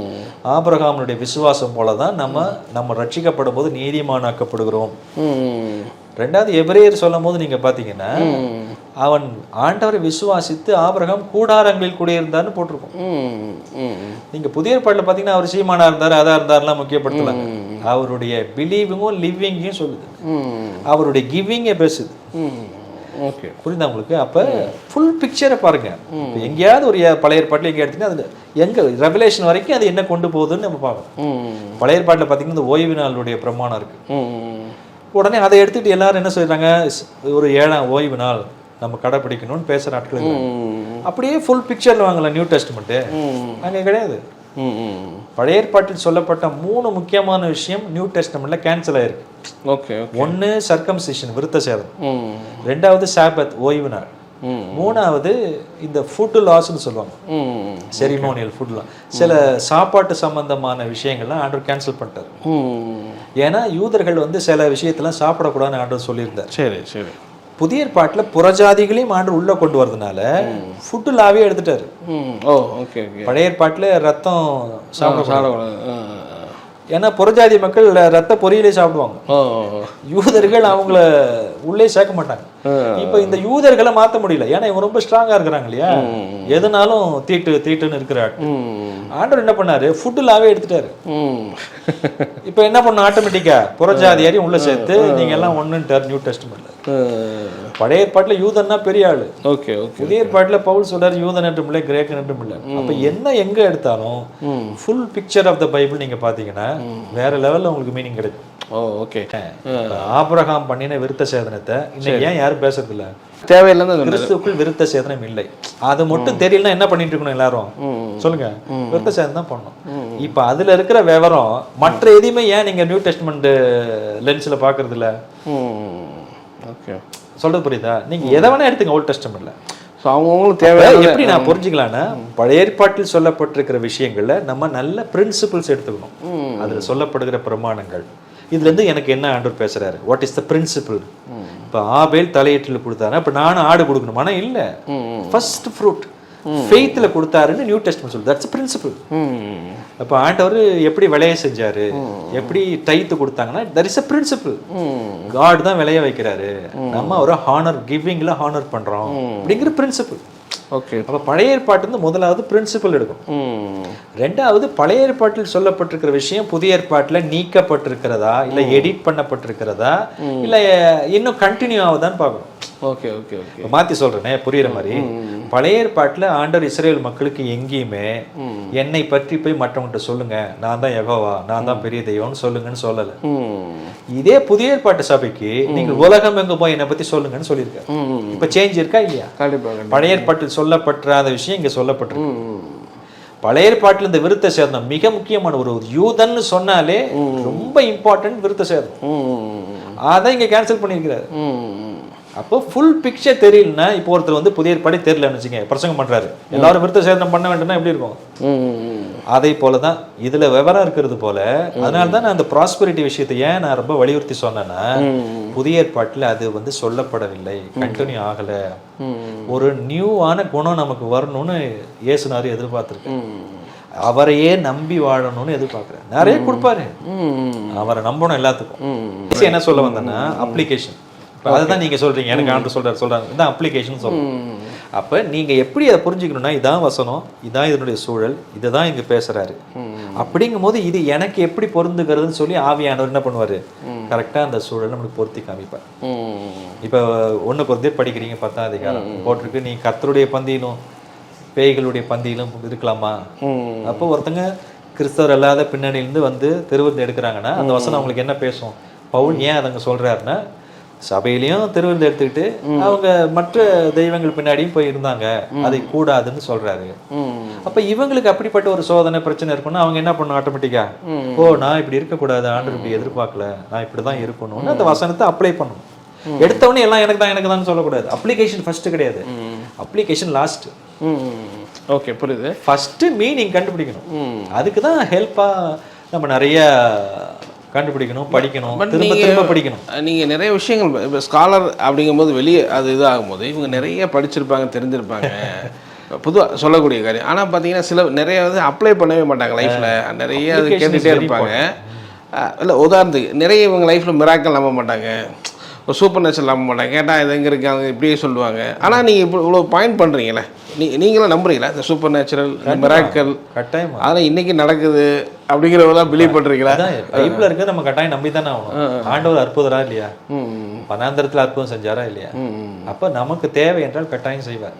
ஆபிரகாமுடைய விசுவாசம் போலதான் நம்ம ரட்சிக்கப்படும் போது நீதிமானாக்கப்படுகிறோம். ரெண்டாவது எபிரேயர் சொல்லும் போது நீங்க பாத்தீங்கன்னா அவன் ஆண்டவரை விசுவாசித்து ஆபிரகாம் கூடாரங்களில் குடியிருந்தார்னு போட்டிருக்கோம். நீங்க புதிய ஏற்பாடுல பாத்தீங்கன்னா அவர் சீமானா இருந்தாரு, அதா இருந்தாருலாம் முக்கியப்படுத்தலாங்க. அவருடைய பிலீவிங்கும் லிவிங்கையும் சொல்லுது, அவருடைய கிவிங்கை பேசுது.
ஓகே,
புரியுதா உங்களுக்கு? அப்போ ஃபுல் பிக்சரை பாருங்க. இப்போ எங்கேயாவது ஒரு பழைய ஏற்பாட்டில் எங்கே எடுத்தீங்கன்னா அதில் எங்கே ரெவலேஷன் வரைக்கும் அது என்ன கொண்டு போகுதுன்னு நம்ம பார்க்கணும். பழைய ஏற்பாட்டில் பார்த்தீங்கன்னா இந்த ஓய்வு நாளுடைய பிரமாணம் இருக்கு. உடனே அதை எடுத்துகிட்டு எல்லாரும் என்ன சொல்றாங்க, ஒரு 7ஆம் ஓய்வு நாள் நம்ம கடைப்பிடிக்கணும்னு பேசுகிற ஆட்கள் அப்படியே ஃபுல் பிக்சரில் வாங்கல. நியூ டெஸ்ட்மெண்ட்டு அங்கே கிடையாது. பழைய ஏற்பாட்டில் சொல்லப்பட்ட 3 முக்கியமான விஷயம் நியூ டெஸ்ட்மெண்ட்ல கேன்சல் ஆயிருக்கு.
ஓகே,
ஒன்று சர்க்கம்சிஷன், விருத்த சேதம். ரெண்டாவது சாபத், ஓய்வு நாள். மூணாவது இந்த ஃபுட் லாஸ்ன்னு சொல்லுவாங்க, செரிமோனியல் ஃபுட் லாஸ். சில சாப்பாட்டு சம்பந்தமான விஷயங்கள்லாம் ஆண்டவர் கேன்சல் பண்ணிட்டார். ஏன்னா யூதர்கள் வந்து சில விஷயத்தெல்லாம் சாப்பிடக்கூடாதுன்னு ஆண்டவர் சொல்லியிருந்தார்.
சரி சரி.
புதிய ஏற்பாட்டில் புறஜாதிகளையும் ஆண்டவர் உள்ள கொண்டு வரதுனால ஃபுட்டு லாவே எடுத்துட்டாரு. பழைய ஏற்பாட்டில் ரத்தம் சாப்பிடக்கூடாது. ஏன்னா புறஜாதி மக்கள் ரத்த பொரியலே சாப்பிடுவாங்க, யூதர்கள் அவங்கள உள்ளே சேர்க்க மாட்டாங்க. இப்ப இந்த யூதர்களை மாற்ற முடியல, ஏன்னா இவங்க ரொம்ப ஸ்ட்ராங்கா இருக்கிறாங்க இல்லையா, எதுனாலும் தீட்டுன்னு இருக்கிறார். ஆண்டவர் என்ன பண்ணாரு, ஃபுட்டுலாவே எடுத்துட்டாரு. இப்ப என்ன பண்ண, ஆட்டோமேட்டிக்கா புறஜாதியாரையும் உள்ள சேர்த்து நீங்க எல்லாம் ஒண்ணுட்டார் நியூ டெஸ்ட்மெண்ட்ல. பழைய ஏற்பாட்டுல யூதன்னா பெரிய ஆளு. புதிய ஏற்பாட்டுல பவுல் சொல்றாரு யூதன் என்றும் இல்லை, கிரேக்கன் என்றும் இல்லை. அப்ப என்ன எங்க எடுத்தாலும் full picture of the Bible நீங்க பாத்தீங்கன்னா வேற லெவல்ல உங்களுக்கு மீனிங் கிடைக்கும். ஆபிரகாம் பண்ணின விருத்த சேதனத்தை இன்னைக்கு ஏன் யாரும் பேசுறது இல்ல?
தேவையில்லைன்னு
கிறிஸ்துவுக்குள் விருத்த சேதனம் இல்லை. அது மட்டும் தெரியலன்னா என்ன பண்ணிட்டு இருக்கணும் எல்லாரும் சொல்லுங்க? விருத்த சேதனம் தான் பண்ணணும். இப்ப அதுல இருக்கிற விவரம் மற்ற எதையுமே ஏன் நீங்க நியூ டெஸ்ட்மெண்ட் லென்ஸ்ல பாக்குறது இல்ல?
ஓகே,
சொல்றது புரியுதா? நீங்க எதை வேணா எடுத்துங்க ஓல்ட் டெஸ்ட்மெண்ட்ல.
ஸோ அவங்கவுங்களுக்கு தேவை
எப்படி நான் புரிஞ்சுக்கலாம்னா, பழைய ஏற்பாட்டில் சொல்லப்பட்டிருக்கிற விஷயங்கள்ல நம்ம நல்ல பிரின்சிபிள்ஸ் எடுத்துக்கணும். அதுல சொல்லப்படுகிற பிரமாணங்கள், இதுல இருந்து எனக்கு என்ன ஆண்டவர் பேசுறாரு, வாட் இஸ் த பிரின்சிபிள். இப்ப ஆபேல் தலையீட்டில் கொடுத்தாரு, அப்ப நானும் ஆடு கொடுக்கணும்? ஆனா இல்ல, ஃபர்ஸ்ட் ஃப்ரூட் ஃபெய்த்ல கொடுத்தாருன்னு நியூ டெஸ்ட்மென்ட் சொல்லுது. That's principle. அப்ப ஆண்டவர் எப்படி விளைய செஞ்சாரு, எப்படி டைத்து கொடுத்தாங்கன்னா that is a principle. God தான் விளைய வைக்கிறாரு, நம்ம ஒரு ஹானர் கிவிங்ல ஹானர் பண்றோம் அப்படிங்கிற பிரின்சிபிள்.
ஓகே,
அப்ப பழைய ஏற்பாட்டுல இருந்து முதலாவது பிரின்சிபல் எடுக்கும். ரெண்டாவது, பழைய ஏற்பாட்டில் சொல்லப்பட்டிருக்கிற விஷயம் புதிய ஏற்பாட்டுல நீக்கப்பட்டிருக்கிறதா, இல்ல எடிட் பண்ணப்பட்டிருக்கிறதா, இல்ல இன்னும் கண்டினியூ ஆகுதான்னு பார்க்கணும்.
ஓகே ஓகே ஓகே,
மாத்தி சொல்றேனே புரியுற மாதிரி. பழைய ஏற்பாட்டுல ஆண்டவர் இஸ்ரேல் மக்களுக்கு எங்கேயுமே என்னை பற்றி போய் மற்றவங்கிட்ட சொல்லுங்க, நான் தான் யெகோவா, நான் தான் பெரிய தெய்வம்னு சொல்லுங்கன்னு சொல்லல. இதே புதிய ஏற்பாட்டு சபைக்கு நீங்கள் உலகம் எங்க போய் என்னை பத்தி சொல்லுங்கன்னு சொல்லியிருக்காரு. இப்ப சேஞ்ச் இருக்கா இல்லையா? பழைய ஏற்பாட்டில் சொல்லப்படாத விஷயம் இங்க சொல்லப்பட்டிருக்கு. பழைய ஏற்பாட்டில் இந்த விருத்த சேதனம் மிக முக்கியமான ஒரு யூதன்னு சொன்னாலே ரொம்ப இம்பார்ட்டன்ட் விருத்த சேதனம். அதான் இங்க கேன்சல் பண்ணியிருக்கிறாரு. அப்போ ஃபுல் பிக்சர் தெரியலன்னா, இப்போ ஒருத்தர் வந்து புதிய ஏற்பாடு தெரியலன்னு வச்சுங்க, பிரசங்கம் பண்றாரு, எல்லாரும் விருத்த சேதனம் பண்ண வேண்டும்னா எப்படி இருக்கும்? அதே போலதான் இதுல விவரம் இருக்கிறது போல. அதனாலதான் நான் அந்த ப்ராஸ்பெரிட்டி விஷயத்தை ஏன் நான் ரொம்ப வலியுறுத்தி சொன்னேன்னா, புதிய ஏற்பாட்டுல அது வந்து சொல்லப்படவில்லை, கண்டினியூ ஆகல. ஒரு நியூவான குணம் நமக்கு வரணும்னு இயேசுநாதர் எதிர்பார்த்திருக்கேன். அவரையே நம்பி வாழணும்னு எதிர்பார்க்கிறேன். நிறைய கொடுப்பாரு, அவரை நம்பணும் எல்லாத்துக்கும். என்ன சொல்ல வந்தேன்னா, அப்ளிகேஷன். அதுதான் நீங்க சொல்றீங்க, எனக்கு ஆண்டு சொல்றாங்க இதான் அப்ளிகேஷன் சொல்றோம். அப்ப நீங்க எப்படி அதை புரிஞ்சுக்கணும்னா, இதான் வசனம், இதான் இதனுடைய சூழல், இதுதான் இங்க பேசுறாரு. அப்படிங்கும் போது இது எனக்கு எப்படி பொருந்துகிறதுன்னு சொல்லி ஆவியானவர் என்ன பண்ணுவாரு, கரெக்டா அந்த சூழல் நம்மளுக்கு பொருத்தி காமிப்பார். இப்ப 1 Corinthians படிக்கிறீங்க, 10ஆம் அதிகாரம் போட்டிருக்கு, நீ கர்த்தருடைய பந்தியிலும் பேய்களுடைய பந்தியிலும் இருக்கலாமா? அப்போ ஒருத்தங்க கிறிஸ்தவர் அல்லாத பின்னணியிலிருந்து வந்து திருவிருந்து எடுக்கிறாங்கன்னா அந்த வசனம் அவங்களுக்கு என்ன பேசும்? பவுல் ஏன் அதங்க சொல்றாருன்னா, சபையிலையும் திருவிருந்து எடுத்துக்கிட்டு அவங்க மற்ற தெய்வங்கள் பின்னாடியும் போய் இருந்தாங்க, அதை கூடாதுன்னு சொல்றாரு. அப்ப இவங்களுக்கு அப்படிப்பட்ட ஒரு சோதனை பிரச்சனை இருக்குன்னா அவங்க என்ன பண்ணும்? ஆட்டோமேட்டிக்கா, ஓ நான் இப்படி இருக்கக்கூடாது, ஆண்டவர் இப்படி எதிர்பார்க்கல, நான் இப்படிதான் இருக்கணும்னு அந்த வசனத்தை அப்ளை பண்ணணும். எடுத்தவொடனே எல்லாம் எனக்கு தான் சொல்லக்கூடாது. அப்ளிகேஷன் ஃபர்ஸ்ட் கிடையாது, அப்ளிகேஷன் லாஸ்ட்.
ஓகே, புரியுது.
ஃபர்ஸ்ட் மீனிங் கண்டுபிடிக்கணும். அதுக்கு தான் ஹெல்ப்பா நம்ம நிறைய கண்டுபிடிக்கணும், படிக்கணும், திரும்ப படிக்கணும்.
நீங்கள் நிறைய விஷயங்கள் இப்போ ஸ்காலர் அப்படிங்கும்போது வெளியே அது இதாகும்போது இவங்க நிறைய படிச்சிருப்பாங்க, தெரிஞ்சிருப்பாங்க, பொதுவாக சொல்லக்கூடிய காரியம். ஆனால் பார்த்தீங்கன்னா நிறைய வந்து அப்ளை பண்ணவே மாட்டாங்க லைஃப்பில், நிறைய அது கேட்டுகிட்டே இருப்பாங்க. இல்லை உதாரணத்துக்கு நிறைய இவங்க லைஃப்பில் மிராக்கள் நம்ப மாட்டாங்க, ஒரு சூப்பர் நேச்சுரல் நம்ப மாட்டாங்க. கேட்டால் இது எங்கே இருக்காங்க இப்படியே சொல்லுவாங்க. ஆனால் நீங்கள் இப்போ இவ்வளோ பாயிண்ட் பண்ணுறீங்களே, நீங்களும் நம்புறீங்களா இந்த சூப்பர் நேச்சுரல் மிராக்கள்?
கட்டாயம்
அதெல்லாம் இன்னைக்கு நடக்குது அப்படிங்கிறதெல்லாம் பிலீவ் பண்றீங்களா?
பைபிள்ல இருக்கு, நம்ம கட்டாயம் நம்பி தானே ஆகணும். ஆண்டவர் அற்புதரா இல்லையா? வனாந்தரத்துல அற்புதம் செஞ்சாரா இல்லையா? அப்ப நமக்கு தேவை என்றால் கட்டாயம் செய்வார்.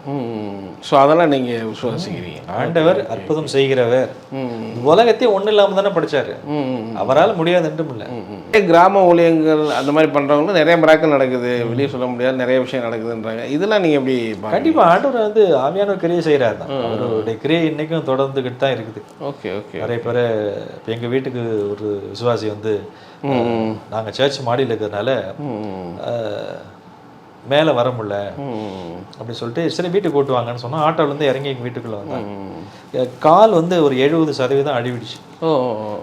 ஸோ அதெல்லாம் நீங்க விசுவாசிக்கிறீங்க.
ஆண்டவர் அற்புதம் செய்கிறவர். உலகத்தையே ஒண்ணு இல்லாம தானே படிச்சாரு, அவரால் முடியாது என்றும் இல்லை.
கிராம ஊழியங்கள் அந்த மாதிரி பண்றவங்களும் நிறைய மிராக்கள் நடக்குது, வெளியே சொல்ல முடியாது நிறைய விஷயம் நடக்குதுன்றாங்க. இதெல்லாம் நீங்க எப்படி?
கண்டிப்பா ஆண்டவர் வந்து ஆவியான கிரியை செய்யறாரு தான், அவருடைய கிரியை இன்னைக்கும் தொடர்ந்துகிட்டு தான் இருக்குது.
Okay okay.
நிறைய பேர் எங்க வீட்டுக்கு ஒரு விசுவாசி வந்து, நாங்க சர்ச் மாடியில் இருக்கிறதுனால மேலே வர முடியல அப்படி சொல்லிட்டு சரி வீட்டுக்கு கூட்டுவாங்கன்னு சொன்னா, ஆட்டோல இருந்து இறங்கி எங்க வீட்டுக்குள்ள வந்தாங்க. கால் வந்து ஒரு 70% அடிவிடுச்சு.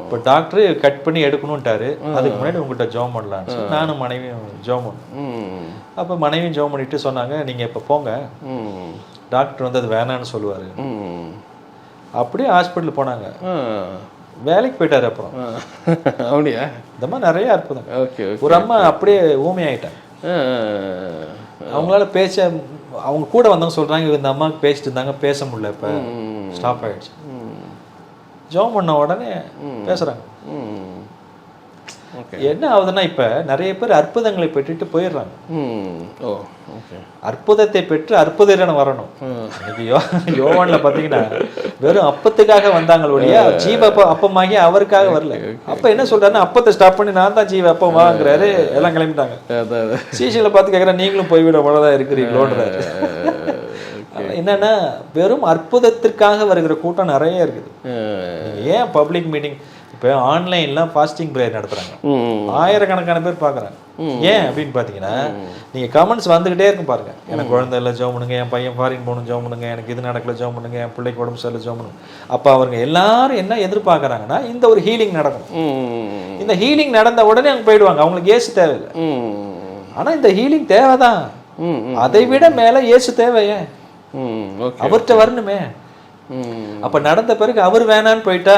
இப்போ டாக்டர் கட் பண்ணி எடுக்கணும்ட்டாரு. அதுக்கு முன்னாடி உங்கள்கிட்ட ஜோம் பண்ணலான்னு சொல்லி நானும் மனைவியும் ஜோம் பண்ணோம். அப்போ மனைவியும் ஜோம் பண்ணிட்டு சொன்னாங்க, நீங்க இப்போ போங்க, டாக்டர் வந்து அது வேணான்னு சொல்லுவாரு. அப்படியே ஹாஸ்பிட்டல் போனாங்க, வேலைக்கு போயிட்டாரு. அப்புறம்
அப்படியா?
இந்த மாதிரி நிறைய அற்புதம்.
ஓகே.
ஒரு அம்மா அப்படியே ஊமையாயிட்டாங்க, அவங்களால பேச, அவங்க கூட வந்தவங்க சொல்றாங்க இந்த அம்மாவுக்கு பேசிட்டு இருந்தாங்க, பேச முடியல, இப்ப ஸ்டாப் ஆயிடுச்சு. ஜோம் பண்ண உடனே பேசுறாங்க. என்ன ஆகுதுன்னா இப்போ நிறைய பேர் அற்புதங்களை பெற்றுட்டு போயிடுறாங்க.
ஓ ஓகே.
அற்புதத்தை பெற்று அற்புதம் வரணும். இன்னைக்கு யோவான்ல பார்த்தீங்கன்னா வெறும் அப்பத்துக்காக வந்தாங்க ஒழிய ஜீவ அப்பமாகி அவருக்காக வரல. அப்ப என்ன சொல்றாருன்னா அப்பத்தை ஸ்டாப் பண்ணி நான் தான் ஜீவ அப்பம் வாங்குறாரு. எல்லாம் கிளம்பிட்டாங்க. சீசைகளை பார்த்து கேட்குறேன் நீங்களும் போய்விட அவ்வளோதான் இருக்கிறீங்களோன்றாரு. என்னன்னா வெறும் அற்புதத்திற்காக வருகிற கூட்டம் நிறைய இருக்குது. ஏன் பப்ளிக் மீட்டிங் இப்போ ஆன்லைன்லாம் ஃபாஸ்டிங் ப்ரேயர் நடத்துறாங்க, ஆயிரக்கணக்கான பேர் பார்க்குறாங்க. ஏன் அப்படின்னு பார்த்தீங்கன்னா நீங்கள் கமெண்ட்ஸ் வந்துக்கிட்டே இருக்கும் பாருங்க. எனக்கு குழந்தை இல்லை ஜெபம் பண்ணுங்க, என் பையன் ஃபாரின் போகணும் ஜெபம் பண்ணுங்க, எனக்கு இது நடக்கல ஜெபம் பண்ணுங்க, என் பிள்ளைக்கு உடம்பு சரியில்லை ஜெபம் பண்ணுங்க. அப்போ அவங்க எல்லாரும் என்ன எதிர்பார்க்குறாங்கன்னா இந்த ஒரு ஹீலிங் நடக்கும். இந்த ஹீலிங் நடந்த உடனே அவங்க போயிடுவாங்க, அவங்களுக்கு இயேசு தேவையில்லை. ஆனால் இந்த ஹீலிங் தேவைதான், அதை விட மேலே இயேசு தேவையே, அவர்கிட்ட வரணுமே. அப்ப நடந்த பிறகு அவர் வேணான்னு போயிட்டா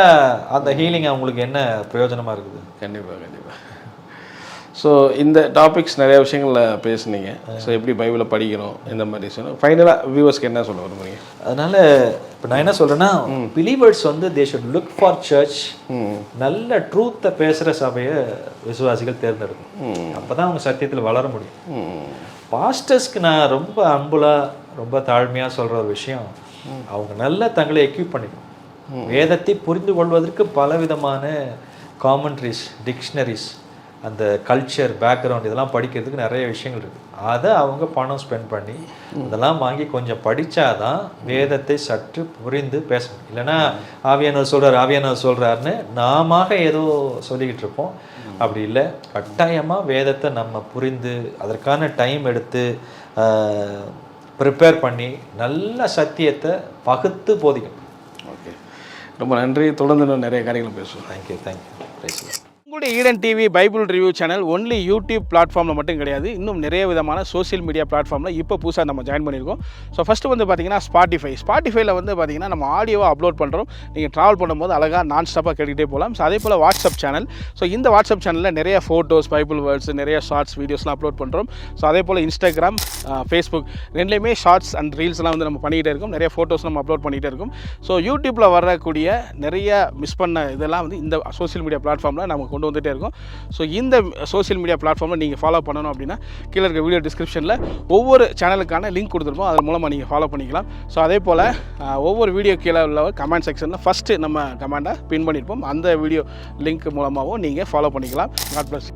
அந்த ஹீலிங் அவங்களுக்கு என்ன பிரயோஜனமா இருக்குது?
கண்டிப்பா கண்டிப்பா. ஸோ இந்த டாபிக்ஸ் நிறைய விஷயங்கள்ல பேசுனீங்க. ஸோ எப்படி பைபிளை படிக்கணும் இந்த மாதிரி சொன்னோம். ஃபைனலாக வியூவர்ஸ்க்கு என்ன சொல்ல விரும்புறீங்க?
அதனால இப்போ நான் என்ன சொல்றேன்னா பிலீவர்ஸ் வந்து they should look for church. நல்ல ட்ரூத்தை பேசுகிற சபையை விசுவாசிகள் தேர்ந்தெடுக்கும். அப்பதான் அவங்க சத்தியத்தில் வளர முடியும். பாஸ்டர்ஸ்க்கு நான் ரொம்ப அன்புலா ரொம்ப தாழ்மையாக சொல்ற ஒரு விஷயம், அவங்க நல்லா தங்களை எக்யூப் பண்ணிக்கணும். வேதத்தை புரிந்து கொள்வதற்கு பலவிதமான காமெண்ட்ரிஸ், டிக்ஷனரிஸ், அந்த கல்ச்சர் பேக்ரவுண்ட் இதெல்லாம் படிக்கிறதுக்கு நிறைய விஷயங்கள் இருக்குது. அதை அவங்க பணம் ஸ்பெண்ட் பண்ணி அதெல்லாம் வாங்கி கொஞ்சம் படித்தாதான் வேதத்தை சற்று புரிந்து பேச முடியும். இல்லைன்னா ஆவியானவர் சொல்கிறாருன்னு நாம ஏதோ சொல்லிக்கிட்டு இருப்போம். அப்படி இல்லை, கட்டாயமாக வேதத்தை நம்ம புரிந்து அதற்கான டைம் எடுத்து ப்ரிப்பேர் பண்ணி நல்ல சத்தியத்தை பகுத்து போதிக்கணும்.
ஓகே, ரொம்ப நன்றி. தொடர்ந்து நிறைய காரியங்கள் பேசுவோம்.
தேங்க்யூ.
உங்களுடைய Eden TV Bible review channel only YouTube பிளாட்ஃபார்மில் மட்டும் கிடையாது, இன்னும் நிறைய விதமான சோஷியல் மீடியா பிளாட்ஃபார்மில் இப்போ புதுசாக நம்ம ஜாயின் பண்ணியிருக்கோம். ஸோ ஃபஸ்ட்டு வந்து பார்த்தீங்கன்னா ஸ்பாட்டிஃபைல வந்து பார்த்தீங்கன்னா நம்ம ஆடியோவை அப்லோட் பண்ணுறோம். நீங்கள் ட்ராவல் பண்ணும்போது அழகாக நான் ஸ்டாப்பாக கேட்டுக்கிட்டே போகலாம். ஸோ அதே போல் வாட்ஸ்அப் சேனல். ஸோ இந்த வாட்ஸ்அப் சேனலில் நிறைய ஃபோட்டோஸ், பைபிள் வேர்ட்ஸ், நிறைய ஷார்ட்ஸ், வீடியோஸ்லாம் அப்லோட் பண்ணுறோம். ஸோ அதே போல் இன்ஸ்டாகிராம், ஃபேஸ்புக் ரெண்டுலேயுமே ஷார்ட்ஸ் அண்ட் ரீல்ஸ்லாம் வந்து நம்ம பண்ணிக்கிட்டே இருக்கோம். நிறைய ஃபோட்டோஸ் நம்ம அப்லோட் பண்ணிகிட்டே இருக்கோம். ஸோ யூடியூப்பில் வரக்கூடிய நிறைய மிஸ் பண்ண இதெல்லாம் வந்து இந்த சோஷியல் மீடியா பிளாட்ஃபார்மில் நம்ம கொண்டு வந்துகிட்டே இருக்கோம். ஸோ இந்த சோஷியல் மீடியா பிளாட்ஃபார்மில் நீங்கள் ஃபாலோ பண்ணணும் அப்படின்னா கீழே இருக்க வீடியோ டிஸ்கிரிப்ஷனில் ஒவ்வொரு சேனலுக்கான லிங்க் கொடுத்துருப்போம், அதன் மூலமாக நீங்கள் ஃபாலோ பண்ணிக்கலாம். ஸோ அதே போல் ஒவ்வொரு வீடியோ கீழே உள்ள கமெண்ட் செக்ஷனில் ஃபஸ்ட்டு நம்ம கமெண்ட்டை பின் பண்ணியிருப்போம். அந்த வீடியோ லிங்க் மூலமாகவும் நீங்கள் ஃபாலோ பண்ணிக்கலாம். God plus.